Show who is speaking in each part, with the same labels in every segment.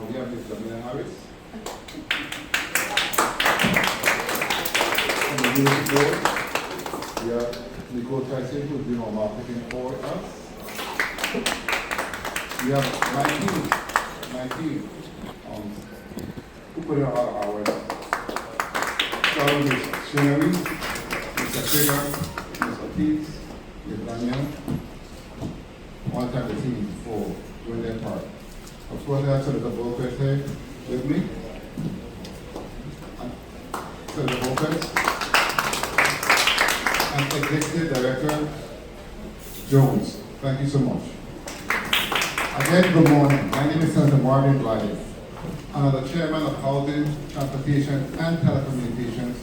Speaker 1: We have Ms. Jamila Harris. From the Unity Board, we have Nicole Tyson, who's doing our marketing for us. We have 19, who put in a lot of hours. So Ms. Sherry, Mr. Trigger, Mr. Peets, Ms. Daniel, one time the team for doing their part. Of course, I have Senator Volpez here with me. Senator Volpez. And Executive Director Jones. Thank you so much. Again, good morning. My name is Senator Marvin Blyden. I'm the Chairman of Housing, Transportation, and Telecommunications.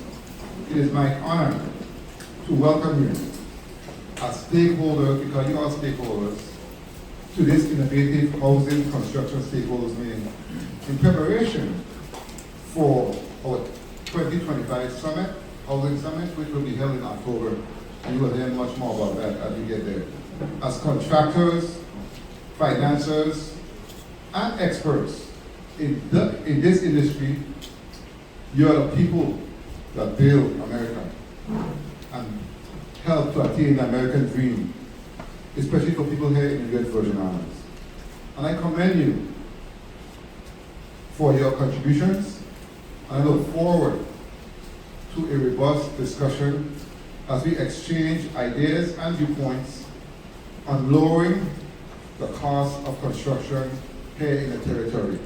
Speaker 1: It is my honor to welcome you as stakeholders, because you are stakeholders, to this innovative housing construction stakeholders meeting in preparation for our 2025 summit, housing summit, which will be held in October, and you will hear much more about that as we get there. As contractors, financiers, and experts in this industry, you are the people that build America and help to attain the American dream, especially for people here in the U.S. Virgin Islands. And I commend you for your contributions, and I look forward to a robust discussion as we exchange ideas and viewpoints on lowering the cost of construction here in the territory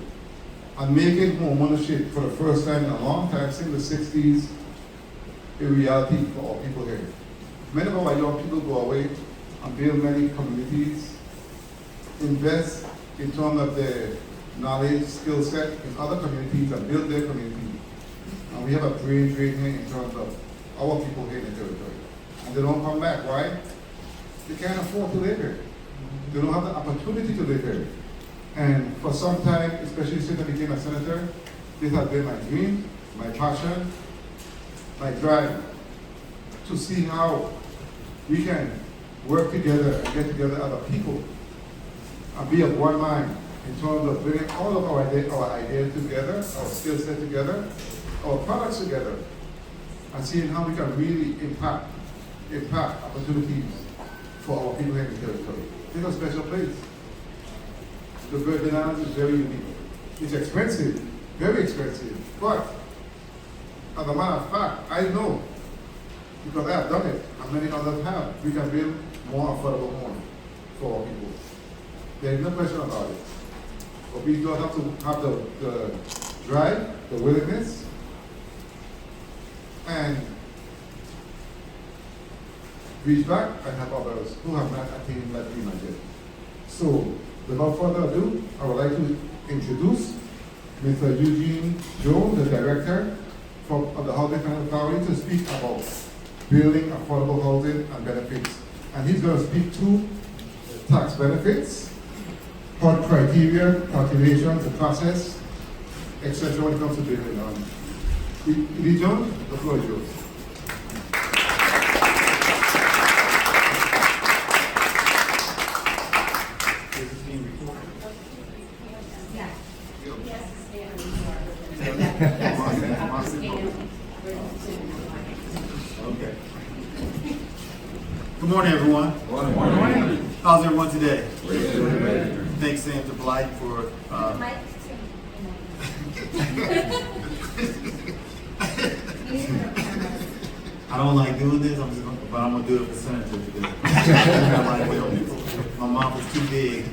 Speaker 1: and making home ownership for the first time in a long time, since the 60s, a reality for our people here. Many of our young people go away and build many communities, invest in terms of their knowledge, skill set in other communities and build their community. And we have a brain drain here in terms of our people here in the territory. And they don't come back. Why? They can't afford to live here. They don't have the opportunity to live here. And for some time, especially since I became a senator, this has been my dream, my passion, my drive to see how we can work together and get together as a people and be of one mind in terms of bringing all of our ideas together, our skill set together, our products together, and seeing how we can really impact opportunities for our people here in the territory. It's a special place. The Virgin Islands is very unique. It's expensive, very expensive, but as a matter of fact, I know, because I have done it, and many others have, we can build more affordable homes for our people. There is no question about it. But we do have to have the drive, the willingness, and reach back and help others who have not attained that dream as yet. So, without further ado, I would like to introduce Mr. Eugene Jones, the Director of the Housing Finance Authority, to speak about building affordable housing and benefits. And he's going to speak to tax benefits, HUD criteria, calculations, the process, etc. when it comes to building. Eugene Jones, the floor is yours.
Speaker 2: Okay. Good morning, everyone.
Speaker 1: Good morning.
Speaker 2: How's everyone today? Thanks, Sam, to Blyden for. I don't like doing this, but I'm gonna do it for Senator today. My mouth is too big,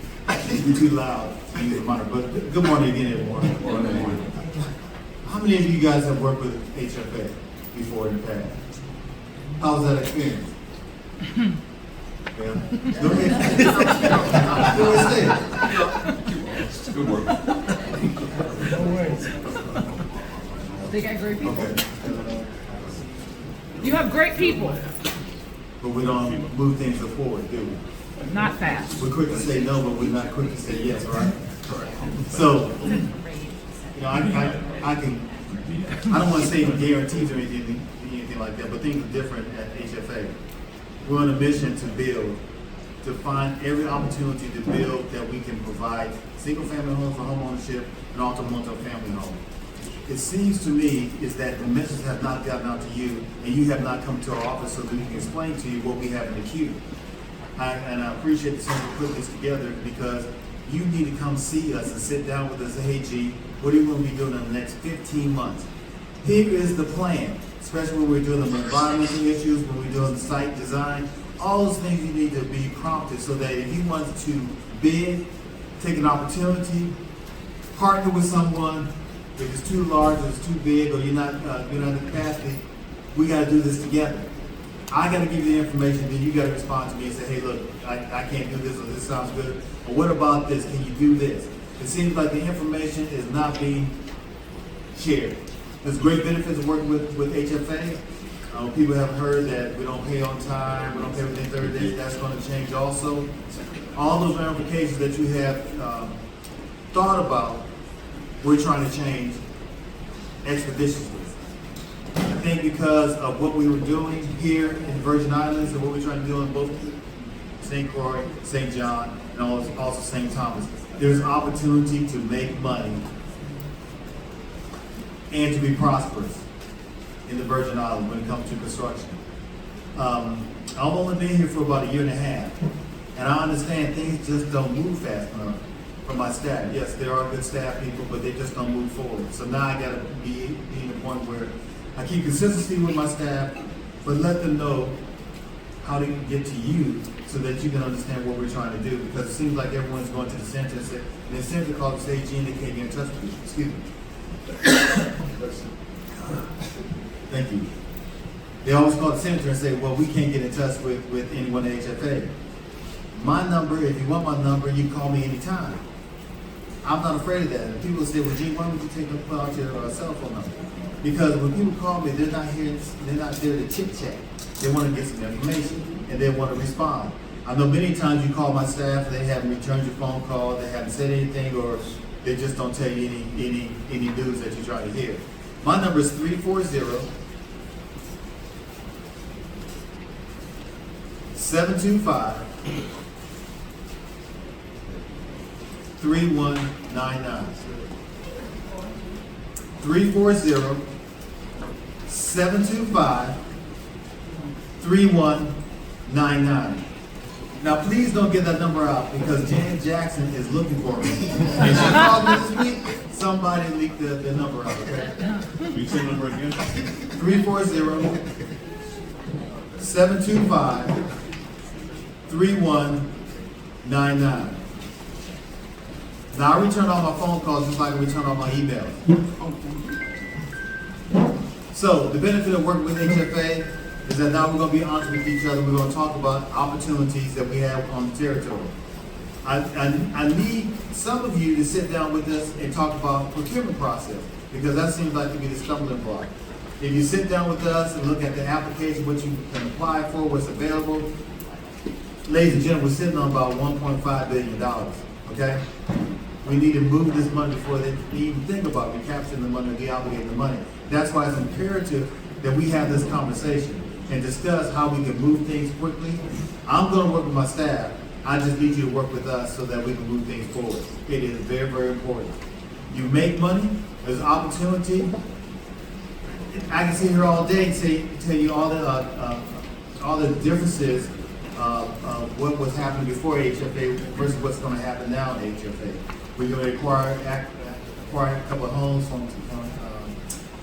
Speaker 2: too loud to use the mic. But good morning again, everyone. Good morning. How many of you guys have worked with HFA before in the past? How's that experience? Yeah. Go ahead.
Speaker 1: Good work.
Speaker 3: They got great people.
Speaker 2: Okay.
Speaker 3: You have great people.
Speaker 2: But we don't move things forward, do we?
Speaker 3: Not fast.
Speaker 2: We're quick to say no, but we're not quick to say yes, right? So, you know, I don't want to say guarantees or anything like that, but things are different at HFA. We're on a mission to build to find every opportunity to build that we can provide single-family homes for home ownership and also multi-family homes. It seems to me is that the message has not gotten out to you, and you have not come to our office so that we can explain to you what we have in the queue. And I appreciate the center putting this together because you need to come see us and sit down with us and say, hey G, what are you going to be doing in the next 15 months? Here is the plan, especially when we're doing the environmental issues, when we're doing the site design, all those things you need to be prompted so that if you want to bid, take an opportunity, partner with someone, if it's too large or it's too big or you're not in capacity, we got to do this together. I got to give you the information, then you got to respond to me and say, hey, look, I can't do this, or this sounds good, or what about this? Can you do this? It seems like the information is not being shared. There's great benefits of working with HFA. People have heard that we don't pay on time, we don't pay within 30 days. That's going to change also. All those ramifications that you have thought about, we're trying to change expeditiously. I think because of what we were doing here in Virgin Islands and what we're trying to do in both St. Croix, St. John, and also St. Thomas, there's opportunity to make money and to be prosperous in the Virgin Islands when it comes to construction. I've only been here for about a year and a half, and I understand things just don't move fast enough for my staff. Yes, there are good staff people, but they just don't move forward. So now I got to be in a point where I keep consistency with my staff, but let them know how to get to you so that you can understand what we're trying to do. Because it seems like everyone's going to the center and the center calls and say, Gene, they can't get in touch with you. Excuse me. Thank you. They always call the center and say, well, we can't get in touch with anyone at HFA. My number, if you want my number, you can call me anytime. I'm not afraid of that. And people say, well, Gene, why don't you put out your cell phone number? Because when people call me, they're not there to chit chat. They want to get some information and they want to respond. I know many times you call my staff, they haven't returned your phone call, they haven't said anything, or they just don't tell you any news that you're trying to hear. My number is 340-725-3199. 340-725-3199. Now, please don't get that number out because Jan Jackson is looking for me. And she called me this week. Somebody leaked the number out, okay?
Speaker 4: You say number again?
Speaker 2: 340-725-3199. Now, I return all my phone calls just like I return all my emails. So, the benefit of working with HFA is that now we're going to be honest with each other. We're going to talk about opportunities that we have on the territory. I need some of you to sit down with us and talk about procurement process because that seems like to be the stumbling block. If you sit down with us and look at the application, what you can apply for, what's available, ladies and gentlemen, we're sitting on about $1.5 billion, okay? We need to move this money before they even think about recapturing the money or deobligating the money. That's why it's imperative that we have this conversation and discuss how we can move things quickly. I'm going to work with my staff. I just need you to work with us so that we can move things forward. It is very, very important. You make money, there's opportunity. I can sit here all day and tell you all the differences of what was happening before HFA versus what's going to happen now in HFA. We're going to acquire a couple of homes from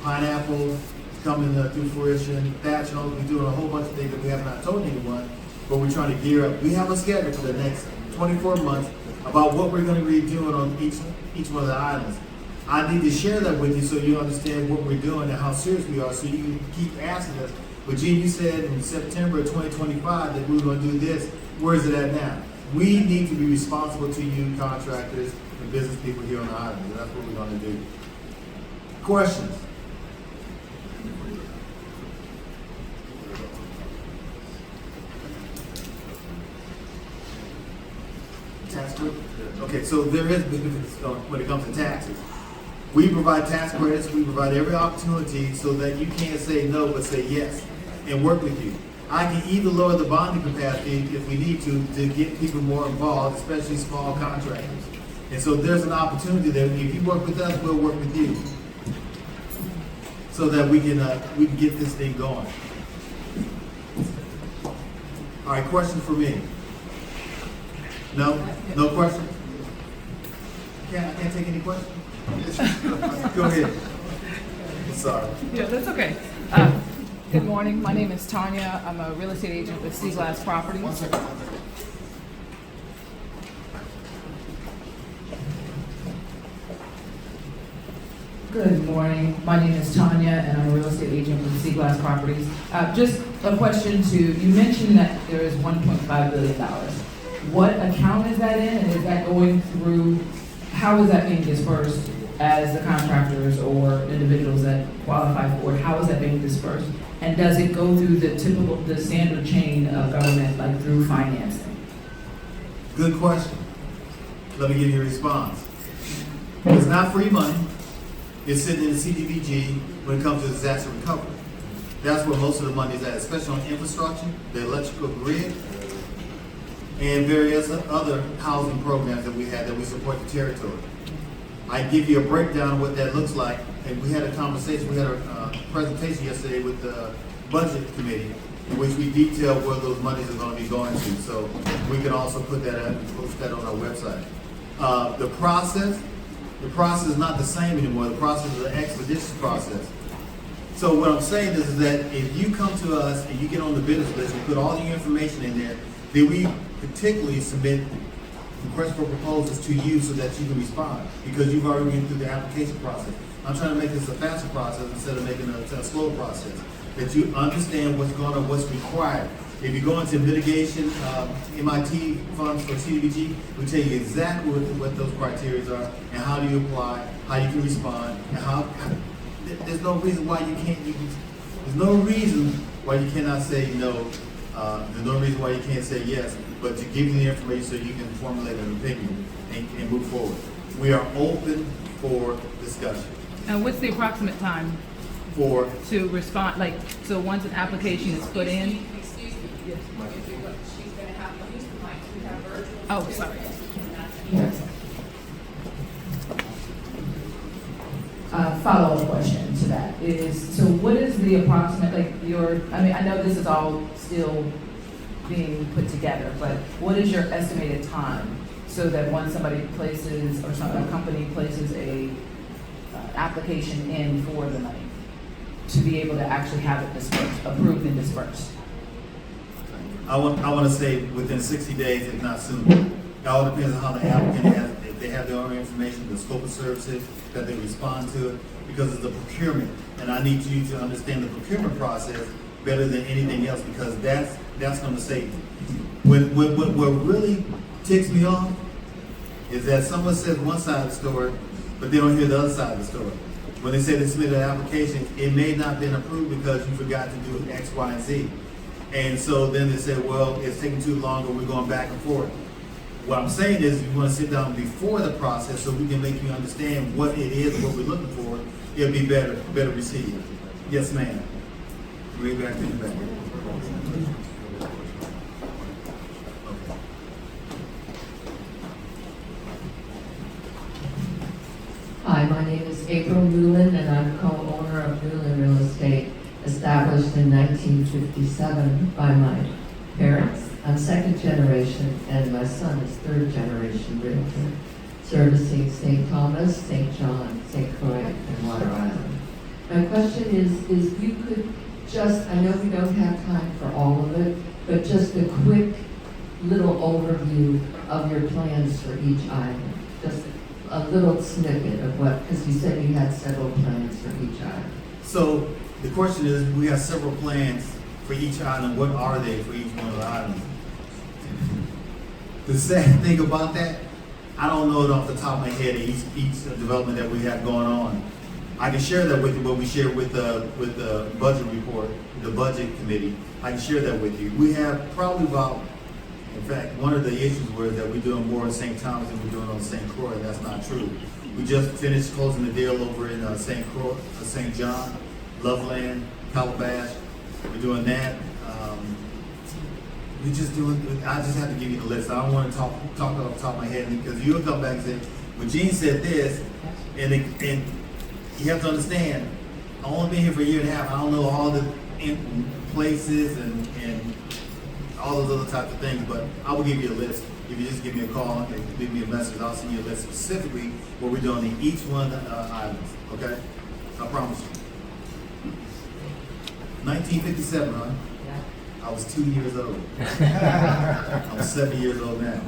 Speaker 2: Pineapple, coming through fruition, thatch homes. We're doing a whole bunch of things that we have not told anyone, but we're trying to gear up. We have a schedule for the next 24 months about what we're going to be doing on each one of the islands. I need to share that with you so you understand what we're doing and how serious we are, so you can keep asking us. But Gene, you said in September 2025 that we were going to do this. Where is it at now? We need to be responsible to you, contractors and business people here on the island. And that's what we're going to do. Questions? Tax credit? Okay, so there is benefits when it comes to taxes. We provide tax credits, we provide every opportunity so that you can't say no but say yes and work with you. I can either lower the bonding capacity if we need to get people more involved, especially small contractors. And so there's an opportunity there. If you work with us, we'll work with you, so that we can get this thing going. All right, question for me? No? No question? I can't take any questions? Go ahead. Sorry.
Speaker 3: Yeah, that's okay. Good morning. My name is Tanya. I'm a real estate agent with Sea Glass Properties.
Speaker 1: One second.
Speaker 3: Good morning. My name is Tanya, and I'm a real estate agent with Sea Glass Properties. Just a question you mentioned that there is $1.5 billion. What account is that in, and is that going through, how is that being dispersed as the contractors or individuals that qualify for it? How is that being dispersed? And does it go through the standard chain of government, like through financing?
Speaker 2: Good question. Let me give you a response. It's not free money. It's sitting in the CDBG when it comes to disaster recovery. That's where most of the money is at, especially on infrastructure, the electrical grid, and various other housing programs that we have that we support the territory. I give you a breakdown of what that looks like, and we had a conversation, we had a presentation yesterday with the budget committee in which we detailed where those monies are going to be going to. So we can also put that out and post that on our website. The process is not the same anymore. The process is an expeditious process. So what I'm saying is that if you come to us and you get on the business list and put all your information in there, then we particularly submit requests for proposals to you so that you can respond, because you've already been through the application process. I'm trying to make this a faster process instead of making it a slow process. That you understand what's going on, what's required. If you go into mitigation, MIT funds for CDBG, we tell you exactly what those criteria are and how do you apply, how you can respond, and there's no reason why you can't. There's no reason why you cannot say no. There's no reason why you can't say yes, but to give you the information so you can formulate an opinion and move forward. We are open for discussion.
Speaker 3: And what's the approximate time to respond? Like, so once an application is put in?
Speaker 4: Excuse me.
Speaker 3: Yes.
Speaker 4: She's going to have to use the mic. We have virtual.
Speaker 3: Oh, sorry. Follow-up question to that is, so what is the approximate, I know this is all still being put together, but what is your estimated time so that once somebody places, or a company places a application in for the money, to be able to actually have it dispersed, approved and dispersed?
Speaker 2: I want to say within 60 days, if not sooner. It all depends on how the applicant has, if they have their own information, the scope of services, that they respond to it, because it's the procurement. And I need you to understand the procurement process better than anything else, because that's going to save you. What really ticks me off is that someone says one side of the story, but they don't hear the other side of the story. When they say they submitted an application, it may not have been approved because you forgot to do X, Y, and Z. And so then they say, well, it's taking too long, or we're going back and forth. What I'm saying is, if you want to sit down before the process so we can make you understand what it is, what we're looking for, it'll be better received. Yes, ma'am. Way back in the back.
Speaker 5: Hi, my name is April Newland, and I'm co-owner of Newland Real Estate, established in 1957 by my parents. I'm second generation, and my son is third generation realtor, servicing St. Thomas, St. John, St. Croix, and Water Island. My question is you could just, I know we don't have time for all of it, but just a quick little overview of your plans for each island. Just a little snippet of what, because you said you had several plans for each island.
Speaker 2: So the question is, we have several plans for each island. What are they for each one of the islands? The sad thing about that, I don't know it off the top of my head, each development that we have going on. I can share that with you, what we share with the budget report, the budget committee. I can share that with you. We have probably about, in fact, one of the issues was that we're doing more in St. Thomas than we're doing on St. Croix, and that's not true. We just finished closing the deal over in St. Croix, St. John, Loveland, Calabash. We're doing that. we just doing, I just have to give you the list. I don't want to talk off the top of my head, because you'll come back and say, well, Gene said this, and you have to understand, I've only been here for a year and a half. I don't know all the places and all those other types of things, but I will give you a list. If you just give me a call and leave me a message, I'll send you a list specifically what we're doing in each one of the items, okay? I promise you. 1957, huh? I was 2 years old. I'm 7 years old now.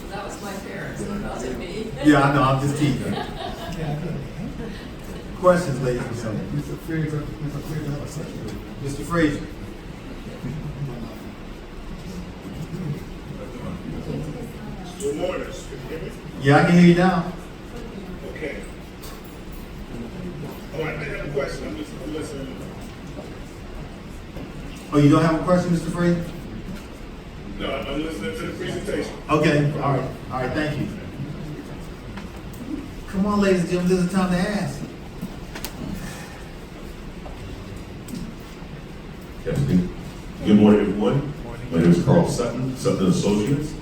Speaker 5: That was my parents, it wasn't me.
Speaker 2: Yeah, I know, I'm just teasing. Questions, ladies and gentlemen?
Speaker 1: Mr. Fraser, I have a question.
Speaker 2: Mr. Frazier.
Speaker 6: Good morning. Can you hear me?
Speaker 2: Yeah, I can hear you now.
Speaker 6: Okay. All right, I have a question. I'm just listening.
Speaker 2: Oh, you don't have a question, Mr. Frazier?
Speaker 6: No, I'm listening to the presentation.
Speaker 2: Okay, all right, thank you. Come on, ladies and gentlemen, this is the time to ask.
Speaker 7: Yes, good morning, everyone. My name is Carl Sutton, Sutton Associates,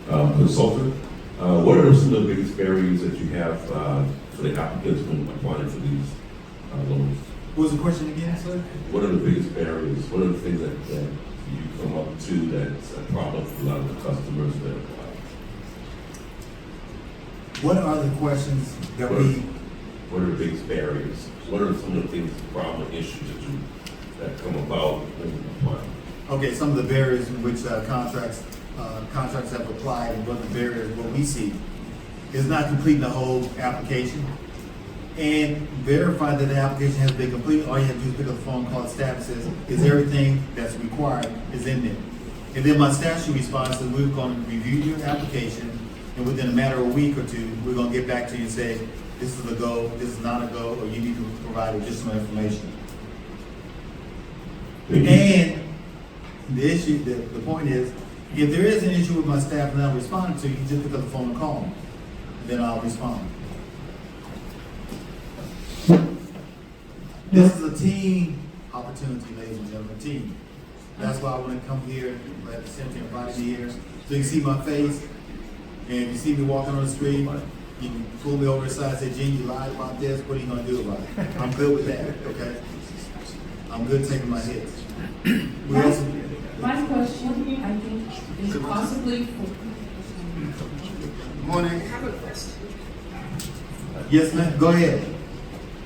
Speaker 7: consultant. What are some of the biggest barriers that you have for the applicants when applying for these loans?
Speaker 2: What was the question again, sir?
Speaker 7: What are the biggest barriers? What are the things that you come up to that's a problem for a lot of the customers that apply?
Speaker 2: What are the questions that
Speaker 7: What are the biggest barriers? What are some of the things, problem issues that come about when applying?
Speaker 2: Okay, some of the barriers in which contracts have applied, and what the barriers, what we see, is not completing the whole application and verify that the application has been completed. All you have to do is pick up the phone, call the staff, and says, is everything that's required is in there? And then my staff should respond, so we're going to review your application, and within a matter of a week or two, we're going to get back to you and say, this is a go, this is not a go, or you need to provide additional information. And the issue, the point is, if there is an issue with my staff and I'm responding to, you just pick up the phone and call me, and then I'll respond. This is a team opportunity, ladies and gentlemen, team. That's why I want to come here, let the center invite me here, so you can see my face, and if you see me walking on the street, you can pull me over the side and say, Gene, you lied about this, what are you going to do about it? I'm good with that, okay? I'm good taking my hits. We also,
Speaker 3: My question, I think, is possibly for
Speaker 2: morning.
Speaker 6: I have a question.
Speaker 2: Yes, ma'am, go ahead.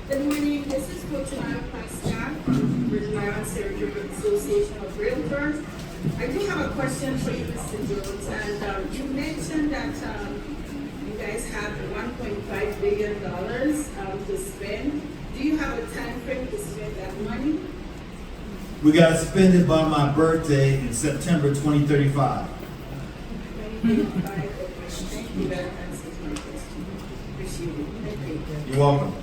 Speaker 6: Good morning. This is Coach Lyle Pascal from Virgin Islands Territorial Association of Realtors. I do have a question for you, Mr. Jones. And you mentioned that you guys have $1.5 billion to spend. Do you have a time frame to spend that money?
Speaker 2: We got to spend it by my birthday in September 2035.
Speaker 6: 2025. Thank you. That answers my question. Appreciate it. Thank you.
Speaker 2: You're welcome.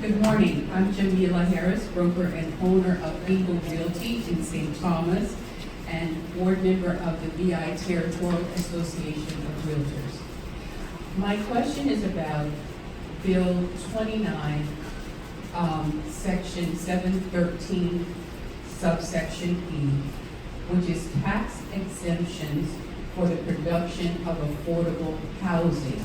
Speaker 8: Good morning. I'm Jamila Harris, broker and owner of Eagle Realty in St. Thomas and board member of the VI Territorial Association of Realtors. My question is about Bill 29, Section 713, subsection E, which is tax exemptions for the production of affordable housing.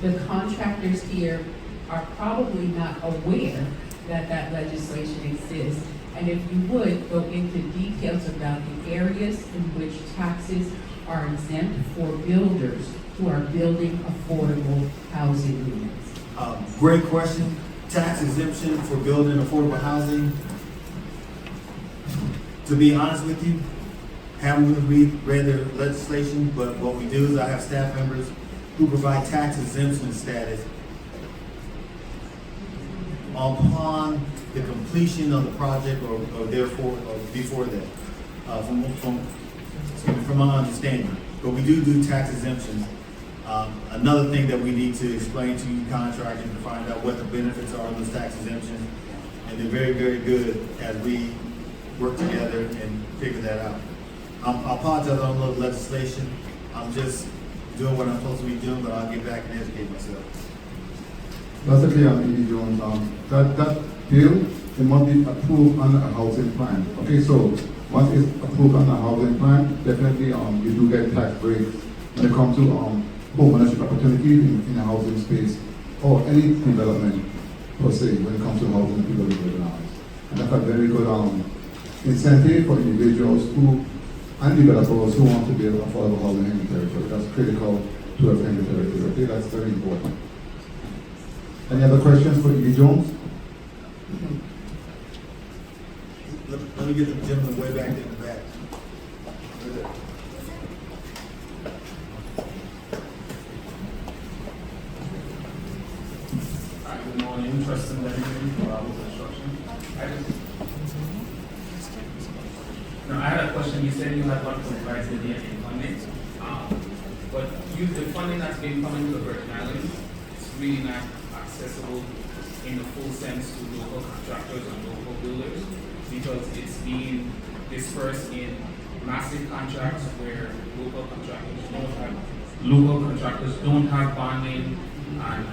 Speaker 8: The contractors here are probably not aware that that legislation exists. And if you would, go into details about the areas in which taxes are exempt for builders who are building affordable housing units.
Speaker 2: Great question. Tax exemption for building affordable housing. To be honest with you, haven't read the legislation, but what we do is I have staff members who provide tax exemption status upon the completion of the project or therefore or before that, from my understanding. But we do tax exemptions. Another thing that we need to explain to you contractors to find out what the benefits are of those tax exemptions, and they're very, very good as we work together and figure that out. I apologize, I don't know the legislation. I'm just doing what I'm supposed to be doing, but I'll get back and educate myself.
Speaker 1: That's okay, E.D. Jones. That bill, it must be approved under a housing plan. Okay, so once it's approved under a housing plan, definitely you do get tax breaks when it comes to home ownership opportunities in a housing space or any development per se when it comes to housing people live in houses. And that's a very good incentive for individuals and developers who want to build affordable housing in the territory. That's critical to us in the territory. Okay, that's very important. Any other questions for E.D. Jones?
Speaker 2: Let me get the gentleman way back in the back.
Speaker 9: Hi, good morning, Trustin Benjamin for Bravo Construction. I had a question. You said you had 1.5 billion in funding, but the funding that's been coming to the Virgin Islands is really not accessible in the full sense to local contractors and local builders because it's being dispersed in massive contracts where local contractors don't have bonding and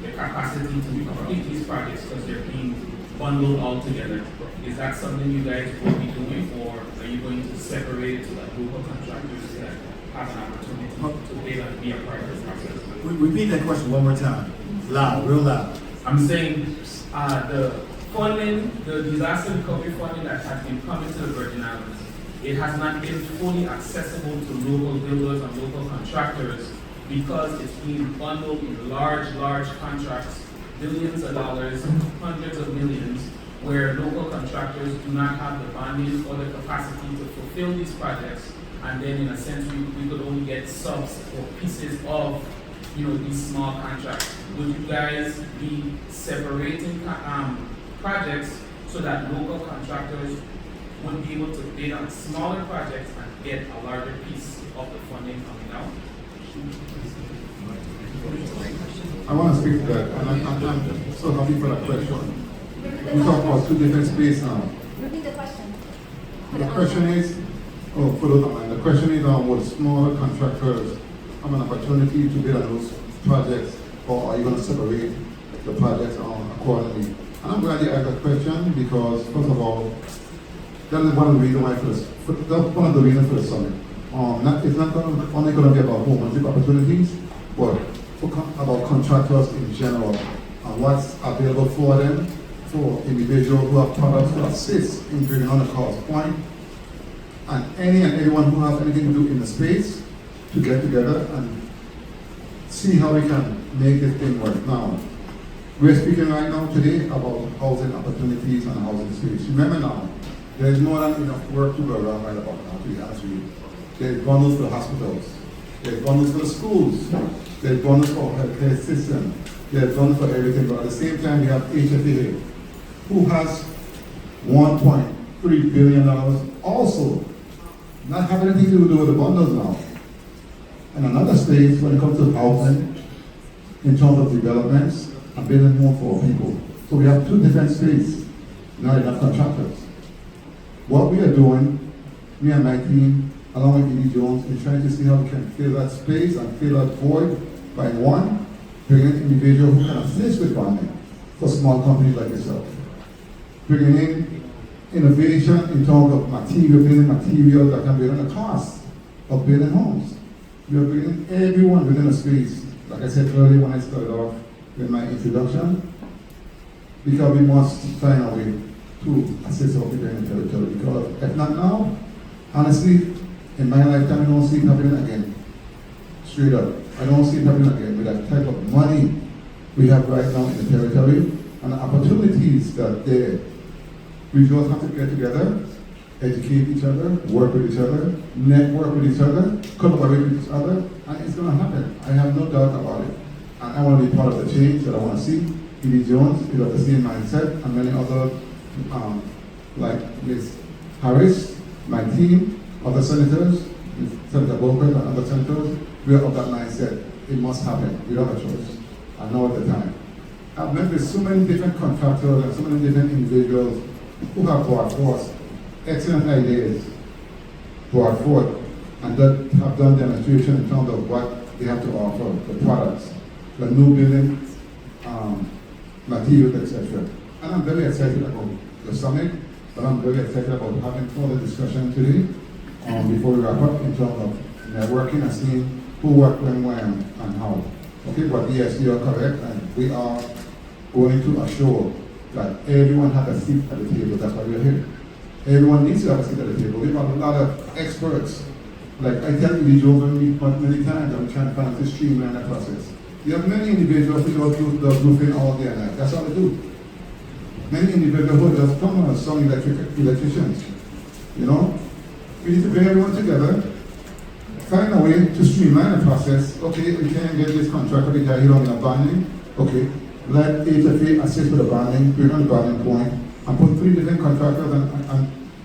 Speaker 9: the capacity to complete these projects because they're being bundled all together. Is that something you guys will be doing, or are you going to separate it to like local contractors that have an opportunity to bid and be a part of the process?
Speaker 2: Repeat that question one more time. Loud, real loud.
Speaker 9: I'm saying the funding, the disaster recovery funding that has been coming to the Virgin Islands, it has not been fully accessible to local builders and local contractors because it's being bundled in large contracts, billions of dollars, hundreds of millions, where local contractors do not have the bonding or the capacity to fulfill these projects, and then in a sense we could only get subs or pieces of these small contracts. Would you guys be separating projects so that local contractors would be able to bid on smaller projects and get a larger piece of the funding coming out?
Speaker 1: I want to speak to that, and I'm so happy for that question. We talk about two different spaces now.
Speaker 10: Repeat the question.
Speaker 1: The question is, the question is, would smaller contractors have an opportunity to bid on those projects, or are you going to separate the projects accordingly? And I'm glad you asked that question because, first of all, that is one of the reasons why that's one of the reasons for the summit. It's not only going to be about home ownership opportunities, but about contractors in general and what's available for them, for individuals who have products to assist in bringing on the cost point, and everyone who has anything to do in the space to get together and see how we can make this thing work. Now, we're speaking right now today about housing opportunities and housing space. Remember now, there's more than enough work to go around right about now, to be honest with you. There's bundles for the hospitals, there's bundles for the schools, there's bundles for the healthcare system, there's bundles for everything, but at the same time we have VIHFA, who has $1.3 billion also, not having anything to do with the bundles now. And another space when it comes to housing, in terms of developments and building more for people. So we have two different spaces, not enough contractors. What we are doing, me and my team, along with E.D. Jones, is trying to see how we can fill that space and fill that void by one, bringing in individuals who can assist with bonding for small companies like yourself. Bringing in innovation in terms of building materials that can be on the cost of building homes. We are bringing everyone within a space, like I said earlier when I started off with my introduction, because we must find a way to assist our people in the territory. Because if not now, honestly, in my lifetime, I don't see it happening again. Straight up. I don't see it happening again with that type of money we have right now in the territory and the opportunities that there. We just have to get together, educate each other, work with each other, network with each other, collaborate with each other, and it's going to happen. I have no doubt about it. And I want to be part of the change that I want to see. E.D. Jones is of the same mindset, and many other, like Ms. Harris, my team, other senators, Senator Bowker and other senators, we are of that mindset. It must happen. We don't have a choice. I know at the time. I've met with so many different contractors and so many different individuals who have brought forth excellent ideas, brought forth, and that have done demonstration in terms of what they have to offer, the products, the new building materials, etc. And I'm very excited about the summit, but I'm very excited about having further discussion today before we wrap up in terms of networking and seeing who worked when and how. Okay, but yes, you are correct, and we are going to assure that everyone has a seat at the table. That's why we're here. Everyone needs to have a seat at the table. We have a lot of experts. Like I tell you, these over me many times, I'm trying to find out to streamline the process. You have many individuals who don't do the roofing all day and night. That's all they do. Many individuals who are just plumbers, some electricians. You know? We need to bring everyone together, find a way to streamline the process. Okay, we can't get this contractor to get here on the bonding. Okay, let HFA assist with the bonding, bring on the bonding point, and put 3 different contractors and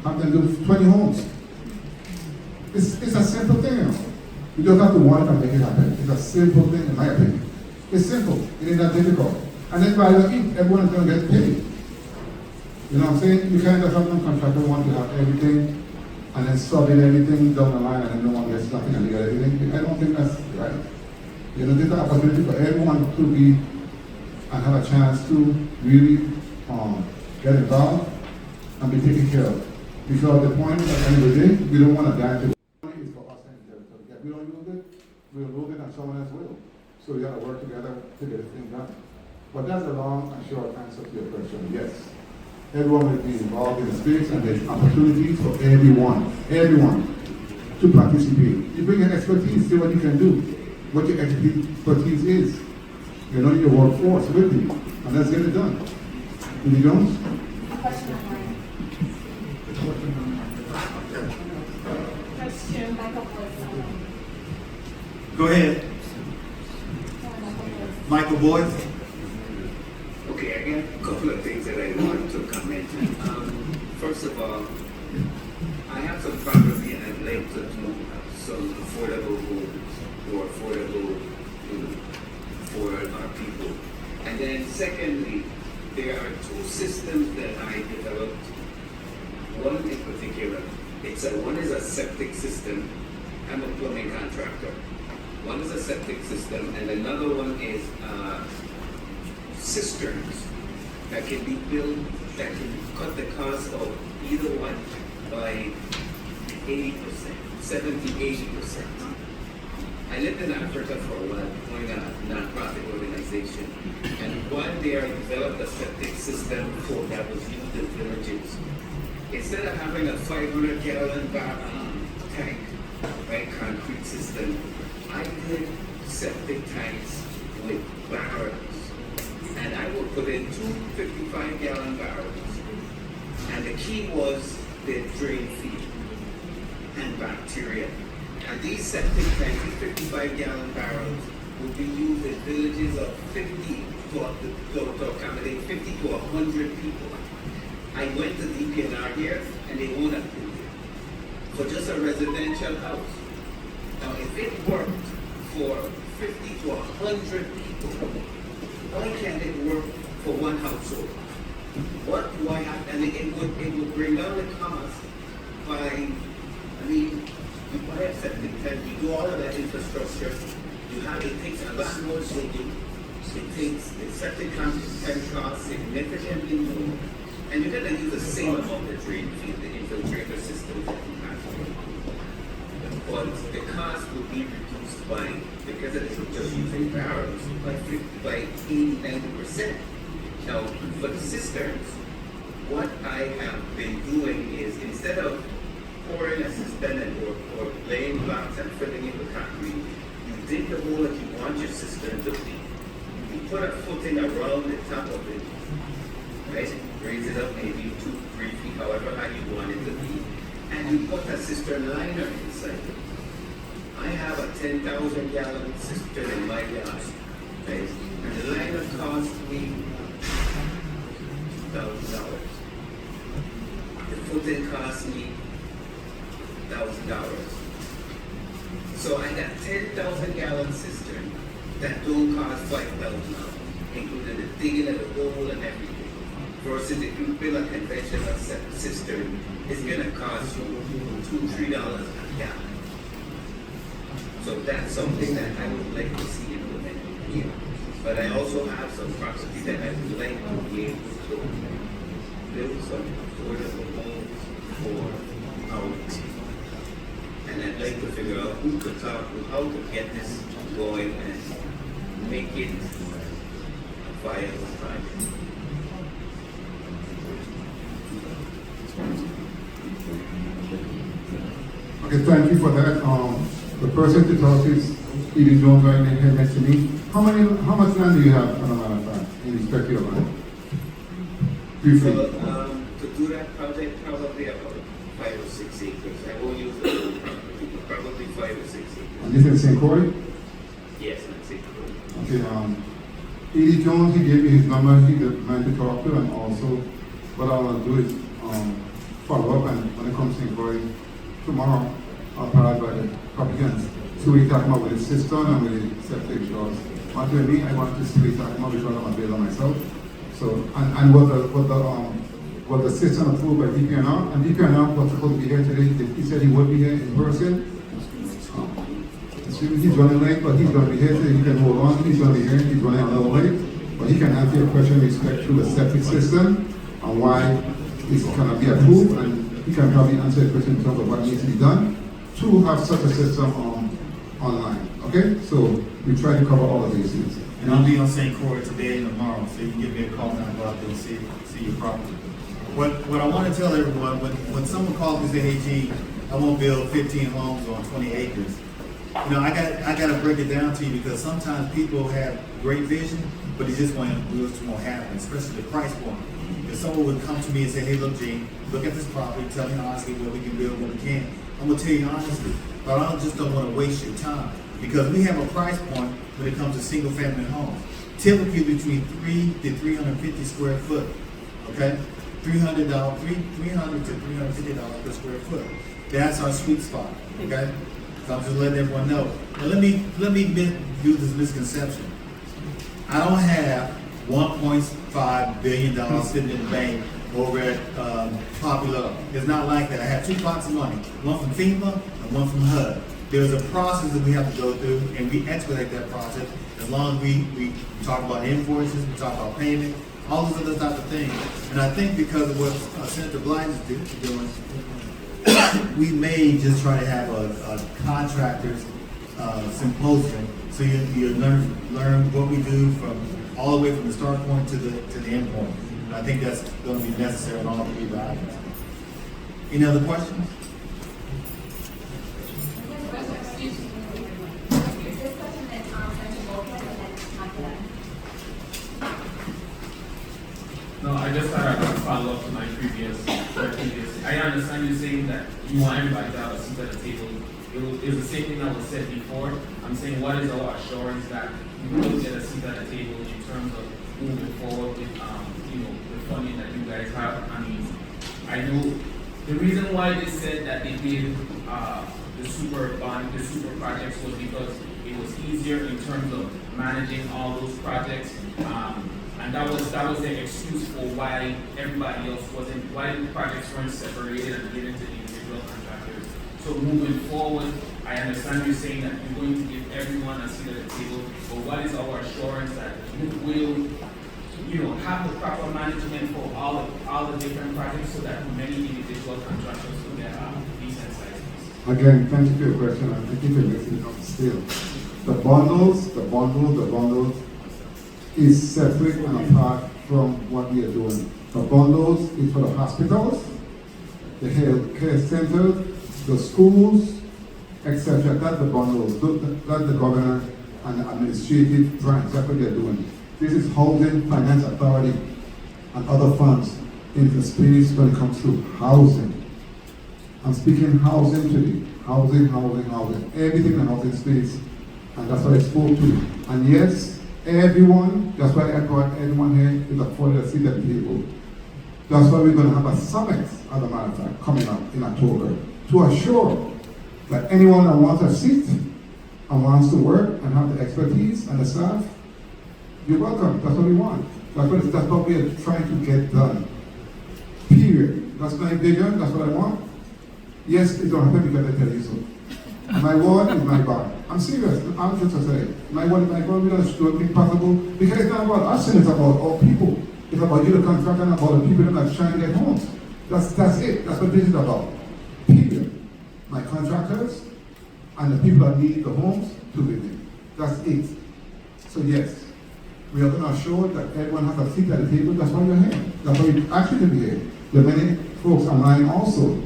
Speaker 1: have them do 20 homes. It's a simple thing, you know. You don't have to want to make it happen. It's a simple thing, in my opinion. It's simple. It is not difficult. And then by the end, everyone is going to get paid. You know what I'm saying? You can't just have one contractor want to have everything and then subbing everything down the line and then no one gets nothing and they get everything. I don't think that's right. You know, there's an opportunity for everyone to be and have a chance to really get involved and be taken care of. Because the point is, at the end of the day, we don't want to die to money is for us and if we don't use it, we'll lose it and someone else will. So we got to work together to get this thing done. But that's a long and short answer to your question. Yes, everyone will be involved in the space and there's opportunities for everyone to participate. You bring your expertise, see what you can do, what your expertise is. You know your workforce with you, and let's get it done. Judy Jones?
Speaker 4: Question, Michael Boyd.
Speaker 2: Go ahead. Michael Boyd.
Speaker 10: Okay, I got a couple of things that I want to comment. First of all, I have some property and I'd like to do some affordable homes or affordable for our people. And then secondly, there are 2 systems that I developed. One in particular, one is a septic system. I'm a plumbing contractor. One is a septic system, and another one is cisterns that can be built, that can cut the cost of either one by 80%, 70-80%. I lived in Africa for a while, doing a non-profit organization, and one there I developed a septic system that was used in villages. Instead of having a 500-gallon tank, right, concrete system, I did septic tanks with barrels. And I would put in 2 55-gallon barrels. And the key was the drain feed and bacteria. And these septic tanks, these 55-gallon barrels, would be used in villages of 50 to accommodate 50 to 100 people. I went to DPNR here, and they won't approve it for just a residential house. Now, if it worked for 50 to 100 people, why can't it work for one household? What do I have? And it would bring down the cost by, you buy a septic tank, you do all of that infrastructure, it takes a lot more digging, the septic tank costs significantly more, and you're going to use the same amount of drain feed, the infiltrator system that you have. But the cost would be reduced by, because it's just using barrels, by 80-90%. Now, for the cisterns, what I have been doing is, instead of pouring a cistern or laying blocks and filling it with concrete, you dig the hole that you want your cistern to be. You put a footing around the top of it, right? Raise it up maybe 2-3 feet, however high you want it to be, and you put a cistern liner inside it. I have a 10,000-gallon cistern in my yard, right? And the liner cost me $1,000. The footing cost me $1,000. So I got 10,000-gallon cistern that don't cost $5,000, including the digging of the hole and everything. Versus if you build a conventional cistern, it's gonna cost you $2-3 a gallon. So that's something that I would like to see implemented here. But I also have some property that I would like to be able to build some affordable homes for our youth. And I'd like to figure out who to talk to, how to get this going and make it a viable project.
Speaker 1: Okay, thank you for that. The person to talk is Edie Jones right here next to me. How much land do you have, as a matter of fact, in respect to your land? Briefly.
Speaker 10: So, to do that project, probably about 5 or 6 acres. I won't use the whole property, but probably 5 or 6 acres.
Speaker 1: And this is St. Croix?
Speaker 10: Yes, that's it.
Speaker 1: Okay, Edie Jones, he gave me his number, he's the man to talk to, and also what I want to do is follow up, and when it comes to St. Croix, tomorrow, I'll pass by the applicants. So we talk about with the system and with the septic because what with me, I want to see talk about because I'm a builder myself. So and what the system approved by DPNR, and DPNR was supposed to be here today. He said he would be here in person. He's running late, but he's going to be here today. He can hold on. He's going to be here. He's running a little late, but he can answer your question with respect to the septic system and why it's going to be approved, and he can probably answer the question in terms of what needs to be done to have such a system online. Okay, so we try to cover all of these things.
Speaker 2: And I'll be on St. Croix today and tomorrow, so you can give me a call and I'll go out there and see your property. What I want to tell everyone, when someone calls me and says, hey G, I want to build 15 homes on 20 acres, you know, I got to break it down to you because sometimes people have great vision, but they just want to won't happen, especially the price point. If someone would come to me and say, hey, look, Gene, look at this property, tell me honestly where we can build, what we can't. I'm going to tell you honestly, but I just don't want to waste your time because we have a price point when it comes to single family homes, typically between 3 to 350 square foot, okay? $300 to $350 per square foot. That's our sweet spot, okay? So I'm just letting everyone know. Now let me do this misconception. I don't have $1.5 billion sitting in the bank over at Popular. It's not like that. I have 2 pots of money, one from FEMA and one from HUD. There's a process that we have to go through, and we expedite that process as long as we talk about invoices, we talk about payment, all those other types of things. And I think because of what Senator Blyden is doing, we may just try to have a contractors symposium, so you learn what we do from all the way from the start point to the end point. And I think that's going to be necessary on all 3 items. Any other questions?
Speaker 9: No, I just thought I would follow up to my previous. I understand you saying that you want everybody to have a seat at the table. It was the same thing that was said before. I'm saying, what is our assurance that you will get a seat at the table in terms of moving forward with, the funding that you guys have? I mean, I know the reason why they said that they did the super projects was because it was easier in terms of managing all those projects. And that was their excuse for why everybody else why the projects weren't separated and given to the individual contractors. So moving forward, I understand you saying that you're going to give everyone a seat at the table, but what is our assurance that you will, have the proper management for all the different projects so that many individual contractors will get decent sizes?
Speaker 1: Again, thank you for your question. I think you're mixing up still. The bundles is separate and apart from what we are doing. The bundles is for the hospitals, the health care centers, the schools, etc. That's the bundles. That's the governor and the administrative branch. That's what they're doing. This is housing finance authority and other funds in the space when it comes to housing. I'm speaking housing today. Housing. Everything in the housing space. And that's what I spoke to. And yes, everyone, that's why I brought everyone here is afforded a seat at the table. That's why we're going to have a summit, as a matter of fact, coming up in October to assure that anyone that wants a seat and wants to work and have the expertise and the staff, you're welcome. That's what we want. That's what we are trying to get done. Period. That's my vision. That's what I want. Yes, it don't happen because I tell you so. My word is my bond. I'm serious. I'm just saying. My word is my bond. We don't do everything possible because it's not about us. It's about all people. It's about you, the contractor, and about the people that are trying to get homes. That's it. That's what this is about. Period. My contractors and the people that need the homes to live in. That's it. So yes, we are going to assure that everyone has a seat at the table. That's why you're here. That's why you actually be here. There are many folks online also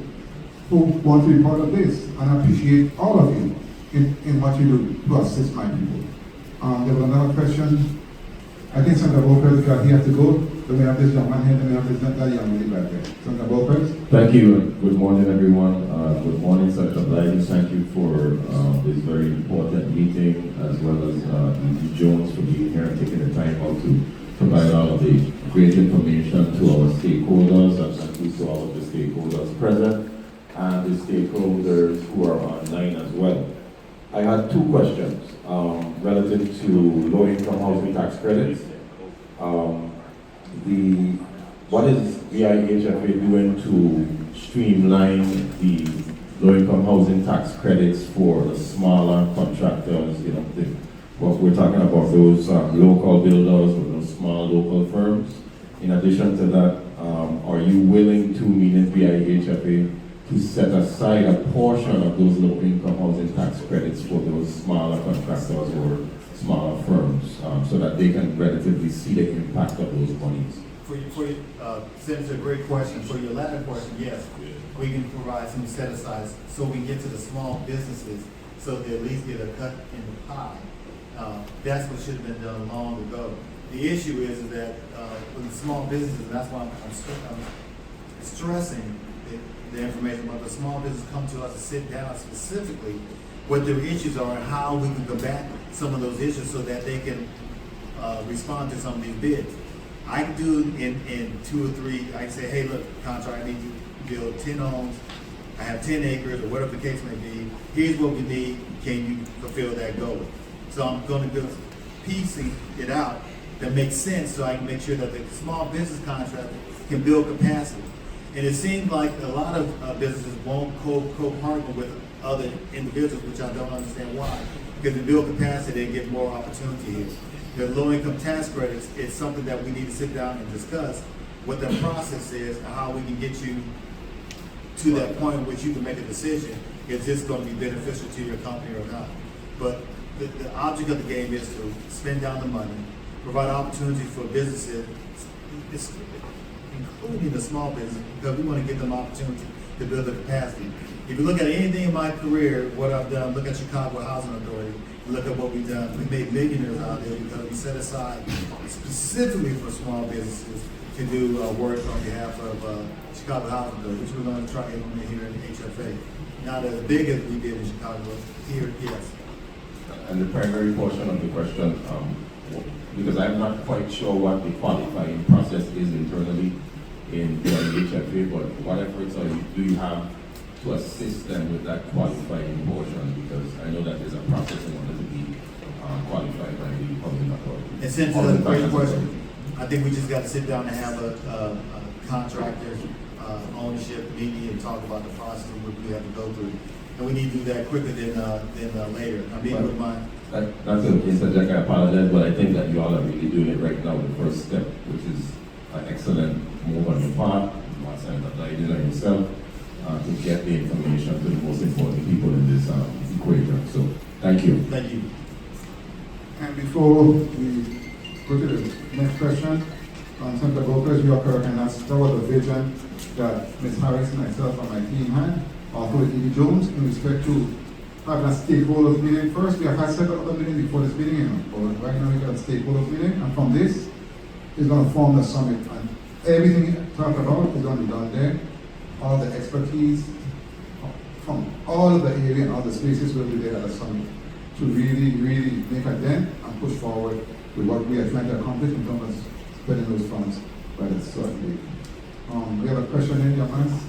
Speaker 1: who want to be part of this, and I appreciate all of you in what you do to assist my people. There was another question. I think Senator Lopez, because he has to go. Then we have this young man here, then we have this that young lady back there. Senator Lopez.
Speaker 11: Thank you, and good morning, everyone. Good morning, Senator Blyden. Thank you for this very important meeting, as well as E.G. Jones for being here and taking the time out to provide all of the great information to our stakeholders, and thank you to all of the stakeholders present and the stakeholders who are online as well. I had two questions relative to low-income housing tax credits. What is VIHFA doing to streamline the low-income housing tax credits for the smaller contractors? You know, what we're talking about, those local builders or those small local firms. In addition to that, are you willing to, meaning VIHFA, to set aside a portion of those low-income housing tax credits for those smaller contractors or smaller firms, so that they can relatively see the impact of those monies?
Speaker 2: Senator, great question. For your latter question, yes, we can provide some set-asides so we can get to the small businesses so they at least get a cut in the pie. That's what should have been done long ago. The issue is that with the small businesses, and that's why I'm stressing the information about the small business come to us to sit down specifically what their issues are and how we can combat some of those issues so that they can respond to some of these bids. I can do in 2 or 3, I can say, hey, look, contract, I need to build 10 homes, I have 10 acres, or whatever the case may be, here's what we need, can you fulfill that goal? So I'm going to go piecing it out that makes sense so I can make sure that the small business contractor can build capacity. And it seems like a lot of businesses won't co-partner with other individuals, which I don't understand why. Because to build capacity, they get more opportunity here. The low-income tax credits is something that we need to sit down and discuss what the process is and how we can get you to that point in which you can make a decision. Is this going to be beneficial to your company or not? But the object of the game is to spend down the money, provide opportunities for businesses, including the small business, because we want to give them opportunity to build the capacity. If you look at anything in my career, what I've done, look at Chicago Housing Authority, look at what we've done. We made millionaires out there because we set aside specifically for small businesses to do work on behalf of Chicago Housing Authority, which we're going to try to implement here in HFA. Not as big as we did in Chicago, but here, yes.
Speaker 11: And the primary portion of the question, because I'm not quite sure what the qualifying process is internally in VIHFA, but what efforts do you have to assist them with that qualifying portion? Because I know that there's a process in order to be qualified by the housing authority.
Speaker 2: And since that's a great question, I think we just got to sit down and have a contractor ownership meeting and talk about the process of what we have to go through. And we need to do that quicker than later. I mean, with my
Speaker 11: not to interject, I apologize, but I think that you all are really doing it right now, the first step, which is an excellent move on your part, Senator Blyden and yourself, to get the information to the most important people in this equation. So, thank you.
Speaker 2: Thank you.
Speaker 1: And before we go to the next question, Senator Lopez, you are correct, and that was a vision that Ms. Harris, myself, and my team had, also with E.D. Jones, in respect to having a stakeholders meeting first. We have had several other meetings before this meeting, but right now we got a stakeholders meeting, and from this, is going to form the summit. And everything talked about is going to be done there. All the expertise from all of the area and all the spaces will be there at the summit to really make a dent and push forward with what we are trying to accomplish in terms of spending those funds by the certain date. We have a question in your hands.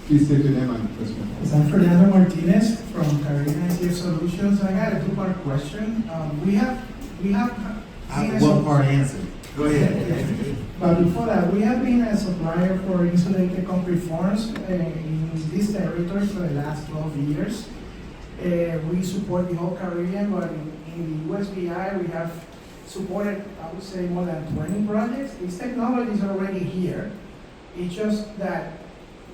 Speaker 1: Please state your name and question.
Speaker 12: I'm Fernando Martinez from Caribbean ICF Solutions. I got a two-part question. We have
Speaker 2: I have one part answer. Go ahead.
Speaker 12: But before that, we have been a supplier for insulated concrete forms in these territories for the last 12 years. We support the whole Caribbean, but in the USVI, we have supported, I would say, more than 20 projects. This technology is already here. It's just that